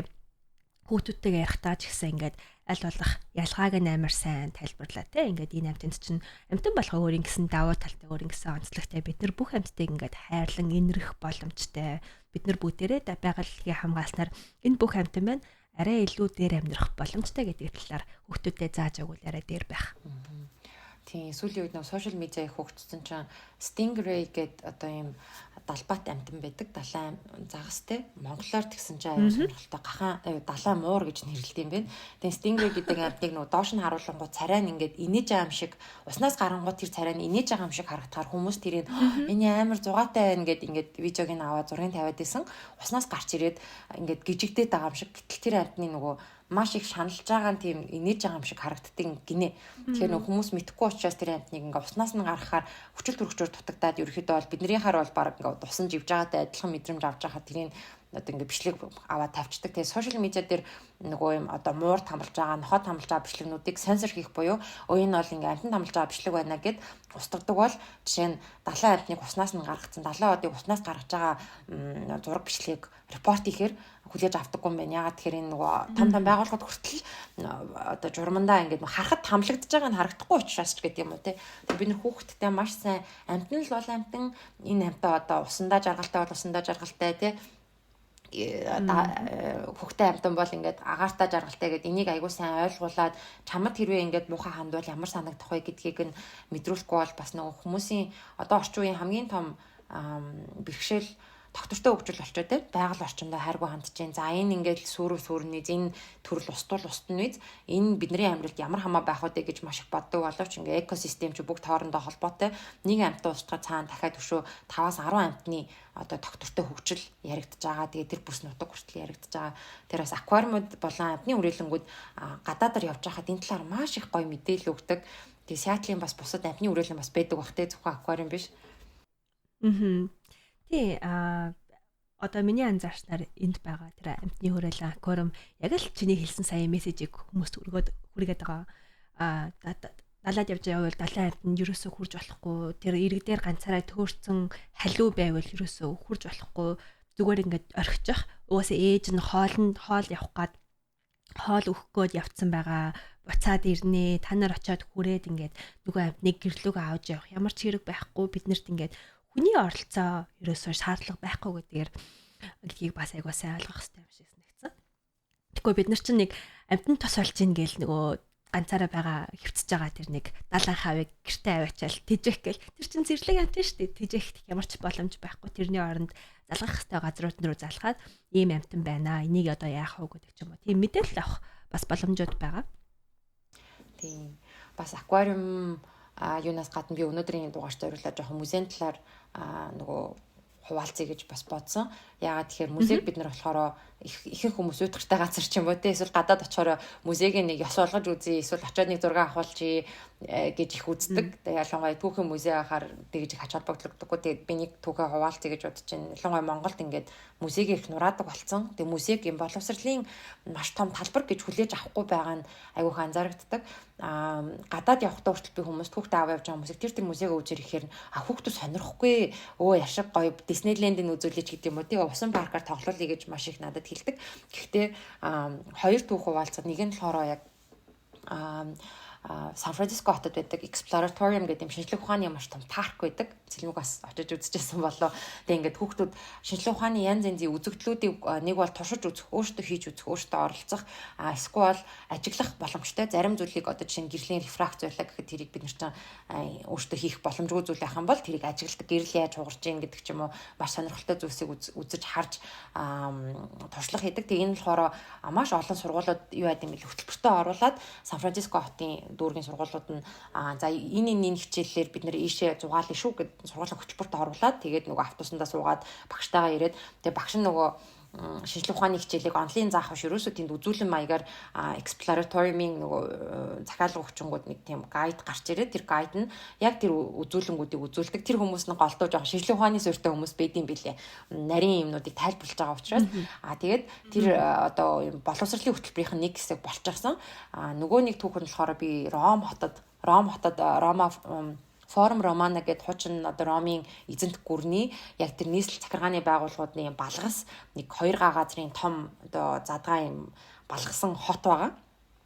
хүүхдүүдтэйгээ ярихдаа ч гэсэн ингээд аль болох ялгааг нь амар сайн тайлбарлаа те. Ингээд энэ амтанд чинь амтан болохоо өөр ингэсэн давуу талтай өөр ингэсэн онцлогтой бид нар бүх амттайг ингээд хайрлан инрэх боломжтой. Бид нар бүгдээрээ байгальлыгийн хамгааснаар энэ бүх амтан байна арай илүү дээр амьдрах боломжтой гэдэг талаар хүүхдүүдэд зааж өгүүлээрэ дээр байх. Тийм сүүлийн үед нэг сошиал медиа их хөгжсөн чинь Stingray гэдэг одоо ийм далбаат амтан байдаг. Далайн загастай. Монголоор тэгсэн чинь аюул сонирхолтой гахаан далайн муур гэж нэрлэдэг юм байна. Тэгээ Stingray гэдэг амтыг нөгөө доош нь харуулангууд царай нь ингээд инээж байгаа юм шиг уснаас гарангууд тэр царай нь инээж байгаа юм шиг харагдахаар хүмүүс тэрийг энэ амар зугаатай байна гэд ингээд видеог нь аваад зургийг тавиад исэн. Уснаас гарч ирээд ингээд гжигдээд байгаа юм шиг. Гэтэл тэр амтны нөгөө маш их шаналж байгаа тийм инээж байгаа юм шиг харагддаг гинэ. Тэгэхээр нөх хүмүүс мэдхгүй учраас тэр амтныг ингээ уснаас нь гаргахаар хүчил төрөгчөөр дутагдаад ерөөхдөө бол биднийхаар бол баг ингээ усан живж байгаатай адилхан мэдрэмж авч байхад тэрийг одоо ингээ бичлэг аваад тавьчихдаг. Тэгээ сошиал медиа дээр нөгөө юм одоо муур тамлж байгаа, ноход тамлж байгаа бичлэгнүүдийг сенсор хийх буюу энэ бол ингээ амтан тамлж байгаа бичлэг байна гэд устгадаг бол жишээ нь далайн амтныг уснаас нь гаргацсан, далайн одыг уснаас гаргаж байгаа зураг бичлэгийг репорт хийхээр хүлээж авдаггүй юм байна. Ягаад тэгэхээр энэ нөгөө том байгууллагад хүртэл одоо журмандаа ингээд харахад хамлагдаж байгаа нь харагдахгүй учраас ч гэдэг юм уу те. Бид нэр хүүхдтэй маш сайн амтан л бол амтан энэ амтаа одоо усандаа жаргалтай бол усандаа жаргалтай те. Хүүхдтэй амтан бол ингээд агаартай жаргалтай гэдэг энийг аягүй сайн ойлгуулад чамд хэрвээ ингээд муухай хандвал ямар санагдах вэ гэдгийг нь мэдрүүлэхгүй бол бас нөгөө хүмүүсийн одоо орчин үеийн хамгийн том бэрхшээл доктортой хөгжил болчоод те байгаль орчиндөө хайргүй хандж जैन. За энэ ингээд сүрнийз энэ төрөл устул устнийз энэ бидний амьдралд ямар хамаа байх вэ гэж маш их боддог боловч ингээд экосистем чи бүгд хоорондоо холбоотой. Нэг амтаа устгах цаана дахиад өшөө 5-аас 10 амтны одоо доктортой хөгжил яригдж байгаа. Тэгээ тэр бүс нутаг хүртэл яригдж байгаа. Тэр бас аквариумд болон амтны үрээлэнгүүд гадаадаар явж байхад энэ талаар маш их гоё мэдээлэл өгдөг. Тэгээ Сиатлын бас бусад амтны үрээлэн бас байдаг бах те зөвхөн аквариум биш. Тий одоо миний анзаарснаар энд байгаа тэр амтны хүрээлэн аквариум яг л чиний хэлсэн сая мессежийг хүмүүст хүргээд байгаа. Далаад явж байвал далайн амтнд ерөөсөө хурж болохгүй. Тэр ирэг дээр ганцаараа төөрцөн халиу байвал ерөөсөө хурж болохгүй. Зүгээр ингээд орхичих. Угаасаа ээж нь хоол явах гад хоол өгөх гээд явцсан байгаа. Буцаад ирнэ. Та нар очиод хүрээд ингээд нөгөө амтныг гэрлүүг авч явах. Ямар ч хэрэг байхгүй биднэрт ингээд хүний оролцоо ерөөсөө шаардлага байхгүй гэдгийг бас айгуу сайн ойлгох хэрэгтэй юм шиг санагдсан. Тэгэхгүй бид нар чинь нэг амтнд тос болж ийн гээл нөгөө ганцаараа байгаа хөвцөж байгаа тэр нэг даалгын хавыг гэртээ аваачаал тэжээх гэл тэр чин зэрлэг амт шүү дээ. Тэжээх ямар ч боломж байхгүй. Тэрний оронд залгах хэвээр газрууд руу залгаад ийм амтан байна. Энийг одоо яах вэ гэдэг ч юм уу. Тийм мэдээлэл авах бас боломжууд байгаа. Тийм. Бас аквариум юунаас гадна би өнөөдрийн дугаарт зориулаад жоохон музейн талаар нөгөө хуваалцъя гэж бас бодсон. Яагаад тэгэхээр музейг бид нар болохоор ихэнх хүмүүс уйдгартай газар ч юм уу те эсвэл гадаад очихоор музейг нэг ёс болгож үзье эсвэл очиод нэг зураг авахулчи гэж их үздэг. Тэгээ ялангуяа түүхэн музей ахаар тэгж их ач холбогдлогдоггүй. Тэгээд би нэг түүхээ хуваалцъя гэж бодож байна. Ялангуяа Монголд ингээд музейг их нураадаг болсон. Тэгээ музейг юм боловсролын маш том талбар гэж хүлээж авахгүй байгаа нь айгүйх анзаарэгддэг. Гадаад явахдаа хүртэл би хүмүүс түүхтэй аваа явж байгаа хүмүүсийг тэр музейг үзэр ихээр хүүхдүүд сонирхгүй өө яшиг гоё Диснейлендийн үзүүлэлт гэдэг юм уу тий усан паркаар тоглоулъя гэж маш их надад хэлдэг. Гэхдээ хоёр түүх хуваалцаад нэг нь болохоор яг Сан Франциско хотод байдаг Exploratorium гэдэг юм шинжлэх ухааны маш том парк байдаг. Цэлмэг бас очиж үзчихсэн болоо. Тэгээ ингээд хүүхдүүд шинжлэх ухааны янз янзын үзэгдлүүдийг нэг бол туршиж үзэх, өөртөө хийж үзэх, өөртөө оролцох, эсвэл ажиглах боломжтой. Зарим зүйлийг одоо жишээ нь гэрлийн рефракц байлаа гэхэд тэрийг бид нар чинь өөртөө хийх боломжгүй зүйл байх юм бол тэрийг ажигладаг, гэрэл яаж хугарч ийн гэдэг ч юм уу маш сонирхолтой зүйлсийг үзэж харж туршлага хийдэг. Тэгээ энэ болохоор маш олон сургуулиуд юу яа гэм бэл хөтөлбөртөө оруулаад Сан Франциско хотын дүүргийн сургуулиуд нь за энэ хичээллэр бид нэр ийшээ зугаална шүү гэд сургуулийн хөтөлбөрт оруулаад тэгээд нөгөө автобусандаа суугаад багштайгаа ирээд тэгээд багш нь нөгөө шинжлэх ухааны хичээлийг онлайн заах биш ерөөсөө тэнд үзүүлэн маягаар Exploratorium-ийн нөгөө захиалга өгчөнгүүд нэг тийм гайд гарч ирээд тэр гайд нь яг тэр үзүүлэнгүүдийг үзүүлдэг. Тэр хүмүүс нь голдуу жоохон шинжлэх ухааны суурьтай хүмүүс байдсан билээ. Нарийн юмнуудыг тайлбарлаж байгаа учраас тэгээд тэр одоо боловсролын хөтөлбөрийн нэг хэсэг болчихсон. Нөгөө нэг түүхэнд болохоор би Ром хотод Рома Форум Романа гэд хуучин одоо Ромын эзэнт гүрний яг тэр нийслэл захиргааны байгууллагуудны балгас нэг 2 газрын том одоо задгаа юм балгасан хот байгаа.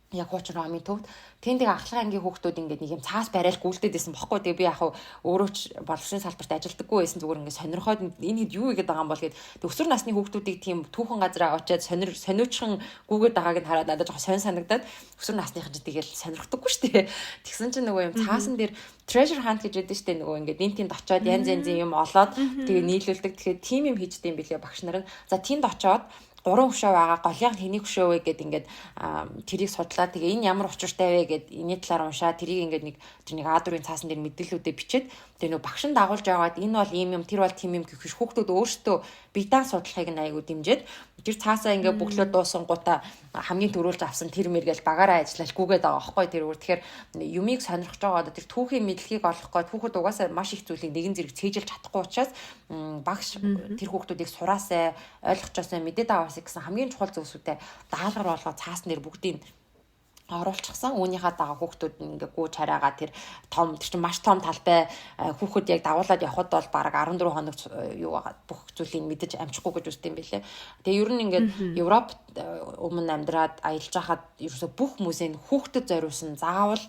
Яг хуучин Ромын төвд тэндийг ахлах ангийн хүүхдүүд ингээд нэг юм цаас барайл гүйлдээд байсан бохоггүй. Тэгээ би яг өөрөө ч боловсролын салбарт ажилдаггүй байсан зүгээр ингээд сонирхоод энэ хэд юу игээд байгаа юм бол гэд өсвөр насны хүүхдүүдийг тийм түүхэн газараа очиад сониучхан гүгээд байгааг нь хараад надад жоохон сонь санагдаад өсвөр насныхан ч тэгэл сонирхдаггүй шүү дээ. Тэгсэн чинь нөгөө юм цаасан дээр treasure hunt гэж яддаг шүү дээ. Нөгөө ингээд энэ тэнд очиод янз янзын юм олоод тэгээ нийлүүлдэг. Тэгэхээр тим юм хийждэг юм билээ багш нар. За тэнд очиод 3 хөшөө байгаа голын хэнийг хөшөө вэ гэд ингээд тэрийг судлаа. Тэгээ энэ ямар учиртай вэ гэд энэ талаар уншаа. Тэрийг ингээд нэг А4-ийн цаасан дээр мэдээллүүдээ бичээд тэгээ нөө багш нь дагуулж яваад энэ бол ийм юм тэр бол тийм юм гэх биш хүүхдүүд өөрсдөө биедан судлахыг нь айгуу дэмжиж тэр цаасаа ингээд бүглөө дуусангуудаа хамгийн түрүүлж авсан тэр мэргээл багаараа ажиллаж гүгээд байгаа байхгүй тэр өөр тэгэхээр юмыг сонирхож байгаа одоо тэр түүхийн мэдлэгийг олох гээд хүүхэд угаасаа маш их зүйлийг нэгэн зэрэг цээжилж чадахгүй учраас багш тэр хүүхдүүдийг сураасаа ойлгочоосаа мэдээд аваасаа гэсэн хамгийн чухал зүйлсүүдэд даалгавар болгоод цаасан дээр бүгдийг оруулчихсан. Үүнийхээ дага хүүхдүүд ингээ гүйж хараагаа тэр чинь маш том талбай хүүхэд яг дагуулад явхад бол бараг 14 хоног юу байгаа бүх зүйлийг мэдэж амжихгүй гэж үздэг юм билээ. Тэгээ ер нь ингээд Европ өмнө амьдраад аялж байхад ерөөсө бүх музейн хүүхдэд зориулсан заавал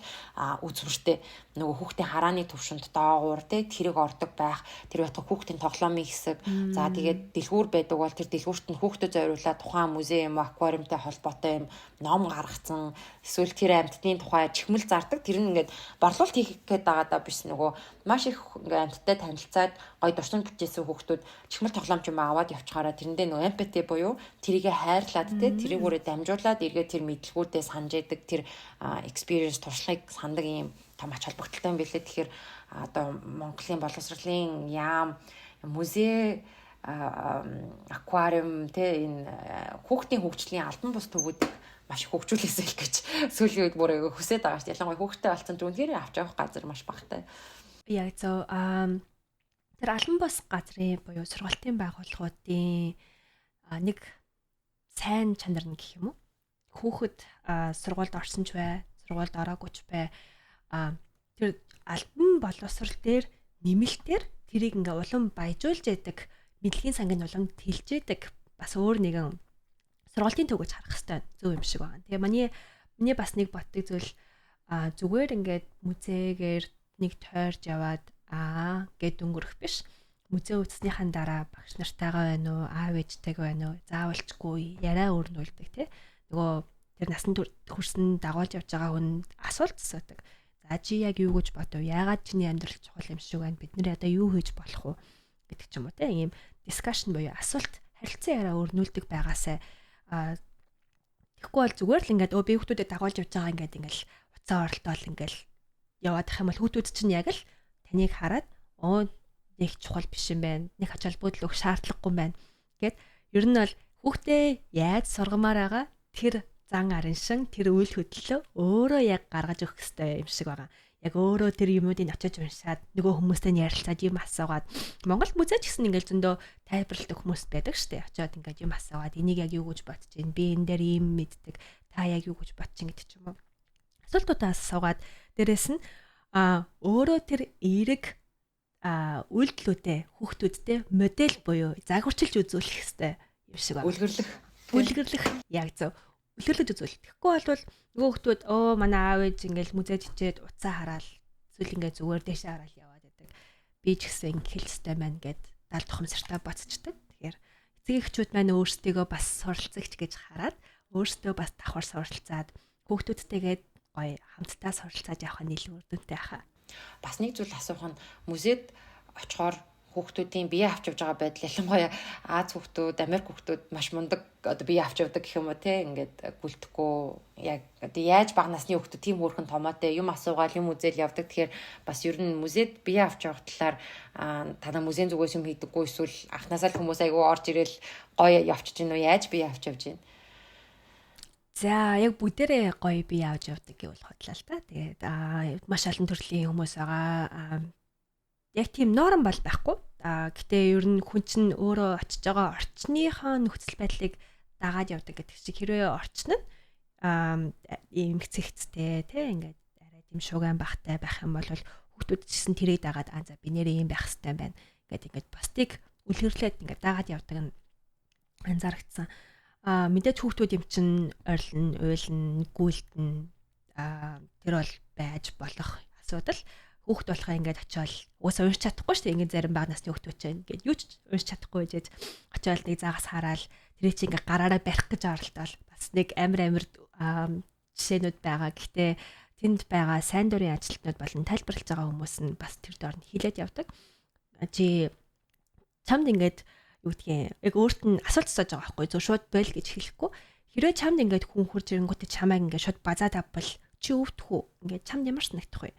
үзмэртэй нөгөө хүүхдийн харааны төвшөнд доогуур тэрэг ордог байх тэр байтугай хүүхдийн тоглоомын хэсэг за тэгээд дэлгүүр байдаг бол тэр дэлгүүрт нь хүүхдэд зориулаад тухайн музей юм аквариумтай холбоотой юм ном гаргацсан эсвэл тэр амьтдын тухай чихмэл зардаг тэр нь ингээд борлуулалт хийх гээд байгаа даа биш нөгөө маш их ингээд амьттай танилцаад гоё дурсамж бичсэн хүүхдүүд чихмэл тоглоомч юм аваад явчихаараа тэрэндээ нөгөө эмпати буюу тэрийгэ хайрлаад тэрийг өөрөө дамжуулаад эргээ тэр мэдлгүүдээ санаж яадаг тэр experience туршлагыг сандаг юм том ач холбогдолтой юм билээ. Тэгэхээр одоо Монголын боловсролын яам музей аквариум энэ хүүхдийн хөгжлийн албан бус төвүүд маш их хөгжүүлээсэй л гэж сүүлийн үед бүр хүсээд байгаа шүү дээ. Ялангуяа хүүхдтэй болсон ч үнэхээр авч явах газар маш багтай. Яг зөв тэр албан бус газрын буюу сургалтын байгууллагуудын нэг сайн чанар нь гэх юм уу? Хүүхэд сургуульд орсон ч бай, сургуульд ороогүй ч бай тэр албан боловсрол дээр нэмэлтээр тэрийг ингээ улам баяжуулж яадаг мэдлэгийн сангийн улам тэлж яадаг бас өөр нэгэн сургалтын төв гэж харах хэрэгтэй зөв юм шиг байна. Тэгээ миний бас нэг боддог зүйл зүгээр ингээд музейгээр нэг тойрж яваад гэд өнгөрөх биш. Музей үзснийхэн дараа багш нартайгаа байна уу, аав ээжтэйгээ байна уу, заавалчгүй яриа өрнүүлдэг тий. Нөгөө тэр насанд хүрсэн дагуулж явж байгаа хүн асуулт асуудаг. За чи яг юу гэж бодов? Яагаад чиний амьдрал чухал юм шиг байна? Бид нэр одоо юу хийж болох вэ гэдэг ч юм уу те. Ийм discussion буюу асуулт харилцан яриа өрнүүлдэг байгаасаа тэгэхгүй бол зүгээр л ингээд би хүүхдүүдэд дагуулж явж байгаа ингээл уцаа оролтоол ингээл яваад ах юм бол хүүхдүүд чинь яг л таныг хараад нэг чухал биш юм байна. Нэг ач холбогдол өгөх шаардлагагүй юм байна. Гэт ер нь бол хүүхдээ яаж сургамаар байгаа тэр зан арын шин тэр үйл хөдлөлөө өөрөө яг гаргаж өгөх хэрэгтэй юм шиг байгаа. Яг өөрөө тэр юмуудыг очиж уншаад нөгөө хүмүүстэй ярилцаад юм асуугаад Монгол музейч гэсэн ингээл зөндөө тайлбарлалт хүмүүс байдаг штэ. Очоод ингээд юм асуугаад энийг яг юу гэж бодож байна? Би энэ дээр юм мэддэг. Та яг юу гэж бодож байна гэдэг ч юм уу. Асуултуудаа асуугаад дээрэс нь өөрөө тэр эерэг үйлдэлүүдээ хүүхдүүдтэй модель буюу загварчилж үзүүлэх хэрэгтэй юм шиг байна. Үлгэрлэх яг зөв. Үлгэрлэж үзүүл. Тэгэхгүй бол нөгөө хүүхдүүд манай аав ээж ингээл музейд ичээд уцаа хараад эсвэл ингээд зүгээр дэшээ хараад яваад байдаг. Би ч гэсэн ингээд хэлстэй маань гэд дал тухамсартаа боцчдаг. Тэгэхээр эцэг эхчүүд маань өөрсдийгөө бас суралцагч гэж хараад өөрсдөө бас давхар суралцаад хүүхдүүдтэйгээд гоё хамтдаа суралцаад явах нь илүү үр дүнтэй хаа. Бас нэг зүйл асуух нь музейд очихоор хүүхдүүдийн бие авч явж байгаа байдал ялангуяа Аз хүүхдүүд, Америк хүүхдүүд маш мундаг одоо бие авч явдаг гэх юм уу те ингээд гүлтэхгүй яг одоо яаж бага насны хүүхдүүд тийм хөөрхөн томоотой юм асуугаал юм үзэл явдаг. Тэгэхээр бас ер нь музейд бие авч явах талаар танаа музейн зүгээс юм хийдэггүй эсвэл анхнаасаа л хүмүүс айгүй орж ирэл гоё явчих чинь уу яаж бие авч явж байна? За яг бүгдээрээ гоё бие авч явдаг гэвэл хотлаа л та. Тэгээд маш олон төрлийн хүмүүс байгаа. Яг тийм норм бол байхгүй. Гэтэ ер нь хүн чинь өөрөө очиж байгаа орчныхоо нөхцөл байдлыг дагаад явдаг гэдэг шиг хэрвээ орчин нь ийм хэцэгцтэй тий ингээд арай тийм шуган бахтай байх юм бол хүүхдүүд ч гэсэн тэрийг дагаад за би нэрээ юм байх хэрэгтэй байна гэдэг ингээд бусдыг үлгэрлээд ингээд дагаад явдаг нь анзаарэгдсэн. Мэдээж хүүхдүүд юм чинь ойрлон, уйлн, гүйлтэн тэр бол байж болох асуудал. Хүүхд болохоо ингээд очиод уусаа унш чадахгүй шүү дээ. Ингээд зарим бага насны хүүхдүүд чинь ингээд юу ч унш чадахгүй гэж очиод нэг заагаас хараад тэрийг чинь ингээд гараараа барих гэж оролдоод бас нэг амар жишээнүүд байгаа. Гэхдээ тэнд байгаа сайн дурын ажилтнууд болон тайлбарлаж байгаа хүмүүс нь бас тэр доорн хилээд явдаг. Чамд ингээд юу гэдгийг яг өөрт нь асуулт асууж байгаа байхгүй зөв шууд бойл гэж хэлэхгүй. Хэрвээ чамд ингээд хүн хурж ирэнгүүтээ чамайг ингээд шууд базаа тавбал чи өвдөх үү? Ингээд чамд ямар санагдах вэ?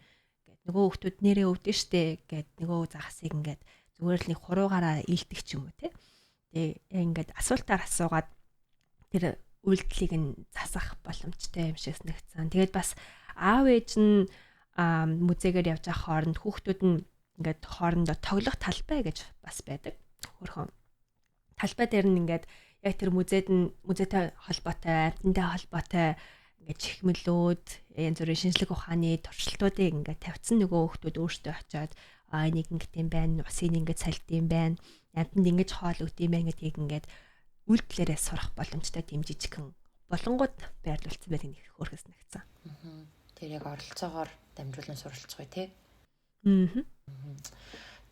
Нөгөө хүүхдүүд нэрээ өвдөн штэ гэд нөгөө загасыг ингээд зүгээр л нэг хуруугаараа ийдэг ч юм уу те. Тэгээ ингээд асуултаар асуугаад тэр үйлдэлийг нь засах боломжтой юм шиг санагдсан. Тэгээд бас аав ээж нь музейгээр явж байгаа хооронд хүүхдүүд нь ингээд хоорондоо тоглох талбай гэж бас байдаг. Хөрхөн талбай дээр нь ингээд яг тэр музейтэй холбоотой, амттай холбоотой ингээд чихмэлүүд янз бүрийн шинжлэх ухааны туршилтуудыг ингээд тавьсан нөгөө хүүхдүүд өөртөө очиод энийг ингээд юм байна, усыг ингээд салд юм байна, амтнд ингээд хоол өгд юм байна гэдгийг ингээд үйлдэлээрээ сурах боломжтой тийм жижигхэн болонгууд байрлуулсан байдаг нэг хөөрхөс нэгцэн. Тэр яг оролцоогоор дамжуулан суралцгоё тий.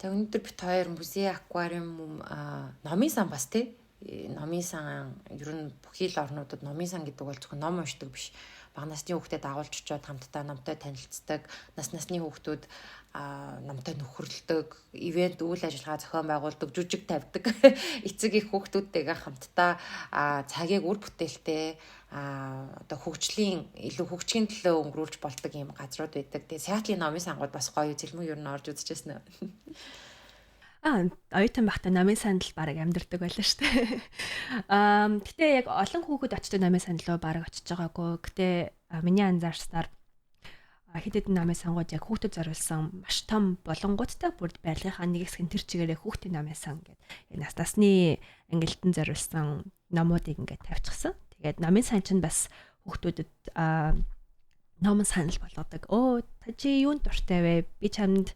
Тэг өнөөдөр бит хоёр музей, аквариум, номын сан бас тий. Номын сан ер нь бүхий л орнуудад номын сан гэдэг бол зөвхөн ном уншдаг биш. Бага насны хүүхдэд дагуулж очиод хамтдаа номтой танилцдаг, насны хүүхдүүд номтой нөхөрлөдөг, ивент үйл ажиллагаа зохион байгуулдаг, жүжиг тавьдаг. Эцэг их хүүхдүүдтэйгээ хамтдаа цагийг үр бүтээлтэй одоо хөгжлийн илүү хөгжихийн төлөө өнгөрүүлж болдог юм газрууд байдаг. Тэгээ Сиатлын номын сангууд бас гоё зэлмүү ер нь орж үзчихсэн үү? Оюутан байхдаа номын сандал бараг амьдэрдэг байлаа шүү дээ. Гэтэ яг олон хүүхэд очдог номын сандал руу бараг очиж байгаагүй. Гэтэ миний анзаарснаар хэд хэдэн номын сангууд яг хүүхдэд зориулсан маш том болонгуудтай бүр барилгынхаа нэг хэсэг тэр чигээрээ хүүхдийн номын сан гэдэг. Яг насны ангилтанд зориулсан номуудыг ингээд тавьчихсан. Тэгээд номын сан чинь бас хүүхдүүдэд номын санал болгодог. Та чи юунд дуртай вэ? Би чамд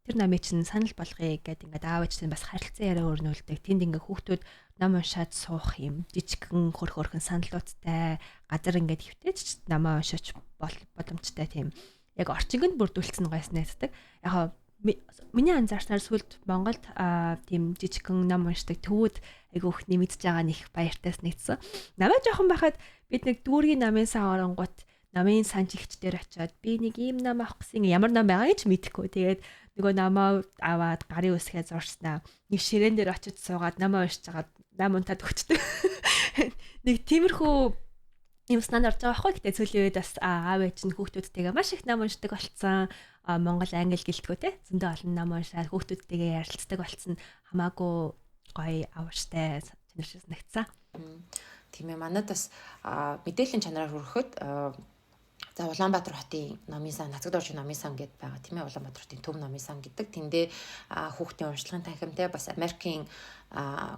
тэр намыг чинь санал болгоё гэдэг ингээд аав ээжтэй бас харилцан яриа өрнүүлдэг. Тэнд ингээд хүүхдүүд ном уншаад суух юм жижигхэн хөрхөн саналуудтай газар ингээд хөвтөөч намаа уншиж боломжтой тийм яг орчингөнд бүрдүүлсэн гойс найддаг. Яг миний анзаарснаар сүлд Монголд тийм жижигхэн ном уншдаг төвүүд айгүйх нэмэгдэж байгаа нэг баяртайс нэгдсэн. Намайг жоохон байхад бид нэг дүүргийн намын сан оронгууд намын санчигчдэр очиод би нэг ийм ном авах гэсэн ямар ном байгааг ч мэдэхгүй. Тэгээд нөгөө намаа аваад гарын үсгээ зурснаа. Нэг ширээн дээр очиж суугаад намаа уншиж хагаад нам унтаад өгчдөг. Нэг тиймэрхүү юм стандарт орж байгаа байхгүй. Гэтэ сүүлийн үед бас аав ээж нь хүүхдүүдтэйгээ маш их нам уншдаг болсон. Монгол англи гэлтгүү те. Зөндөө олон нам уншаад хүүхдүүдтэйгээ ярилцдаг болсон. Хамаагүй гоё аварштай чанаршаас нэгцсэн. Тийм ээ, манайд бас мэдээллийн чанараар хөрөхөд за Улаанбаатар хотын номын сан, Нацаг доржийн номын сан гэдээ байгаа тийм ээ. Улаанбаатар хотын төв номын сан гэдэг. Тэндээ хүүхдийн уншлагын танхимтай бас Америкийн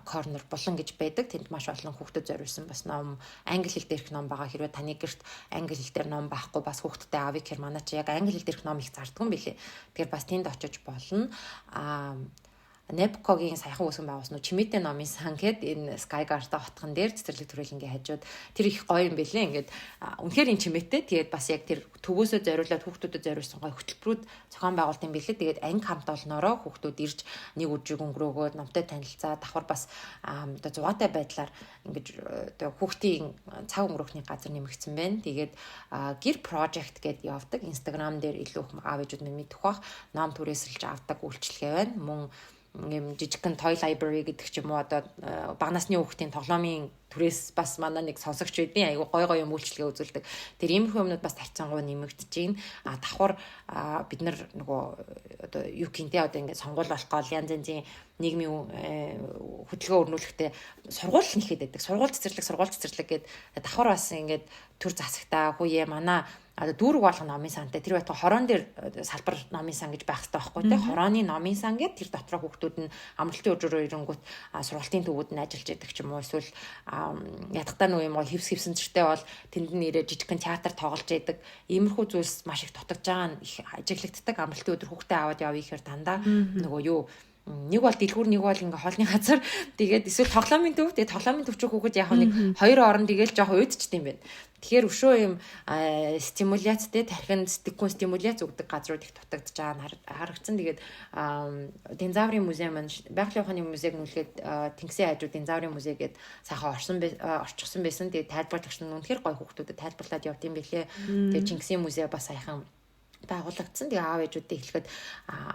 корнер булан гэж байдаг. Тэнд маш олон хүүхдэд зориулсан бас ном, англи хэл дээрх ном байгаа. Хэрвээ таны гэрт англи хэл дээр ном байхгүй бас хүүхдтэй авъя гэхээр манай чи яг англи хэл дээрх ном их зарддаг юм билээ. Тэгэхээр бас тэнд очиж болно. Непкогийн саяхан үүсгэн байгуулсан чимээтэй номын сан гэд энэ Skyguard-та хотхон дээр цэцэрлэг төрөлнгийн хажууд тэр их гоё юм бэлээ. Ингээд үнэхээр энэ чимээтэй. Тэгээд бас яг тэр төвөөсөө зориулаад хүүхдүүдэд зориулсан гоё хөтөлбөрүүд зохион байгуулт юм бэлээ. Тэгээд анги хамт олноороо хүүхдүүд ирж нэг өдрийг өнгөрөөгөөд номтой танилцаа давхар бас одоо зугаатай байдлаар ингэж одоо хүүхдийн цаг өнгөрөхний газар нэмэгдсэн байна. Тэгээд гэр project гэдээ явдаг. Instagram дээр илүү их аав ээжүүд мэдэх бах ном түрээсэлж авдаг үйлчлэгээ байна. Мөн юм жижигхэн toy library гэдэг ч юм уу одоо бага насны хүүхдийн тоглоомын түрээс бас манай нэг сонсогч байдیں۔ Айгу гой гой юм үйлчлэгээ үзүүлдэг. Тэр иймэрхүү юмнууд бас тарцангуй нэмэгдэж байна. Давхар бид нар нөгөө одоо юу гэнтэй одоо ингээд сонгуул болох гол янз янзын нийгмийн хөдөлгөөн өрнүүлэхдээ сургууль нэхэд байдаг. Сургууль цэцэрлэг гэдэг давхар бас ингээд төр засагтаа хүүе манай одоо дүүрэг болгоно номын сантай тэр байтугай хорон дээр салбар номын сан гэж байх хэрэгтэй байхгүй тий хорооны номын сан гэдэг тэр дотроо хүүхдүүд нь амралтын өдрөөр ирэнгүүт сургалтын төвүүд нь ажиллаж байдаг ч юм уу эсвэл ядахтаа нөгөө юм хевсэн зэртэй бол тэнд нь ирээ жижигхэн театр тоглож байдаг иймэрхүү зүйлс маш их дутагдж байгаа нь их ажиглагддаг амралтын өдөр хүүхдээ аваад явъя гэхээр дандаа нөгөө юу нэг бол дэлгүүр нэг бол ингээ хоолны газар тэгээд эсвэл тоглоомын төв тэгээд тоглоомын төв ч хүүхэд яг нэг хоёр орон тэгэл жоох уйдчихдээ юм байна. Тэгэхээр өшөө юм стимуляцтэй тархинд сэтгэхүйн стимуляц өгдөг газрууд их дутагдж байгаа нь харагдсан. Тэгээд динозаврын музей маань байгалийн ухааны музейг нүлгээд Тэнгисийн хажууд динозаврын музей гээд сайхан орчихсон байсан. Тэгээд тайлбарлагч нь үнэхээр гоё хүүхдүүдэд тайлбарлаад явд юм бэлээ. Тэгээд Тэнгисийн музей бас саяхан байгуулагдсан. Тэгээ аав ээжүүдтэй хэлэхэд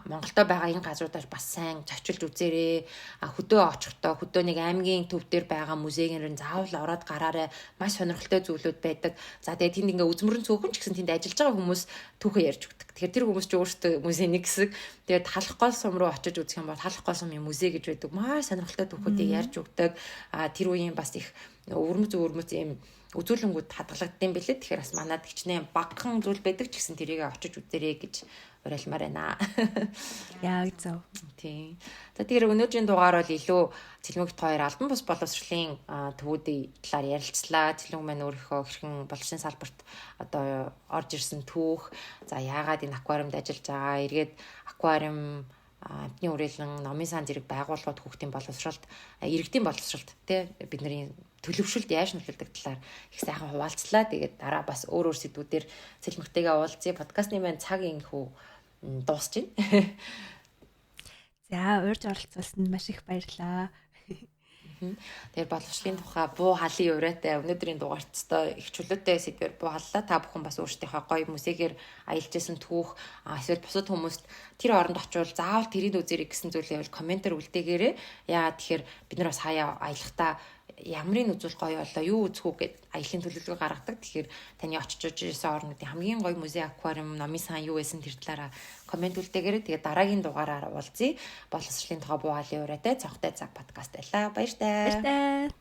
Монголдо байгаа энэ газруудаар бас сайн зочилж үзээрэй. Хөдөө очихдоо хөдөө нэг аймгийн төв дээр байгаа музейгээр заавал ороод гараарай. Маш сонирхолтой зүйлүүд байдаг. За тэгээ тэнд ингээ үзмөрөн цөөхөн ч гэсэн тэнд ажиллаж байгаа хүмүүс түүхээ ярьж өгдөг. Тэгэхээр тэр хүмүүс ч өөрсдөө музей нэг хэсэг. Тэгээд халах гол сум руу очиж үзэх юм бол халах гол сумын музей гэж байдаг. Маш сонирхолтой түүхүүдийг ярьж өгдөг. Тэр үеийн бас их өрмөц юм үзүүлэнгүүд хадгалагдсан бэлээ. Тэгэхээр бас манад хичнээн багахан зүйл байдаг ч гэсэн тэрийг очиж үзээрэй гэж уриалмаар байна. Яг зөв. Тийм. За тэгэхээр өнөөдрийн дугаар бол илүү Цэлмэгт хоёр албан бус боловсролын төвүүдийн талаар ярилцлаа. Цэлмэг маань өөрийнхөө хэрхэн боловсролын салбарт одоо орж ирсэн түүх, за яагаад энэ аквариумд ажиллаж байгаа, эргээд аквариум амтны үрээлэн номын сан зэрэг байгууллагууд хүүхдийн боловсролд иргэдийн боловсролд тий бидний төлөвшөлд яаж нөлөөлдөг талаар их сайхан хуваалцлаа. Тэгээд дараа бас өөр сэдвүүдээр Цэлмэгтэйгээ уулзъя. Подкастны маань цаг инхүү дуусч байна. За урьж оролцуулсанд маш их баярлалаа. Тэгэхээр боловсролын тухай буу халын урайтай өнөөдрийн дугаарттай их чөлөөтэй сэдвээр буу халлаа. Та бүхэн бас өөрсдийнхөө гоё музейгээр аялж исэн түүх эсвэл бусад хүмүүст тэр оронд очивол заавал тэрийг үзэрэй гэсэн зүйлээ бол комментээр үлдээгээрэй. Яагаад тэгэхээр бид нар бас хаяа аялахдаа ямрын үзүүл гоё болоо юу үзэх үү гэд аялын төлөвлөгөө гаргадаг. Тэгэхээр таны очиж ирсэн орнуудын хамгийн гоё музей аквариум номын сан юу байсан тэр талаараа коммент үлдээгээрэй. Тэгээд дараагийн дугаараар уулзъя. Боловсролын тухай буу халын урайтай цонхтой цаг подкаст байлаа. Баяртай.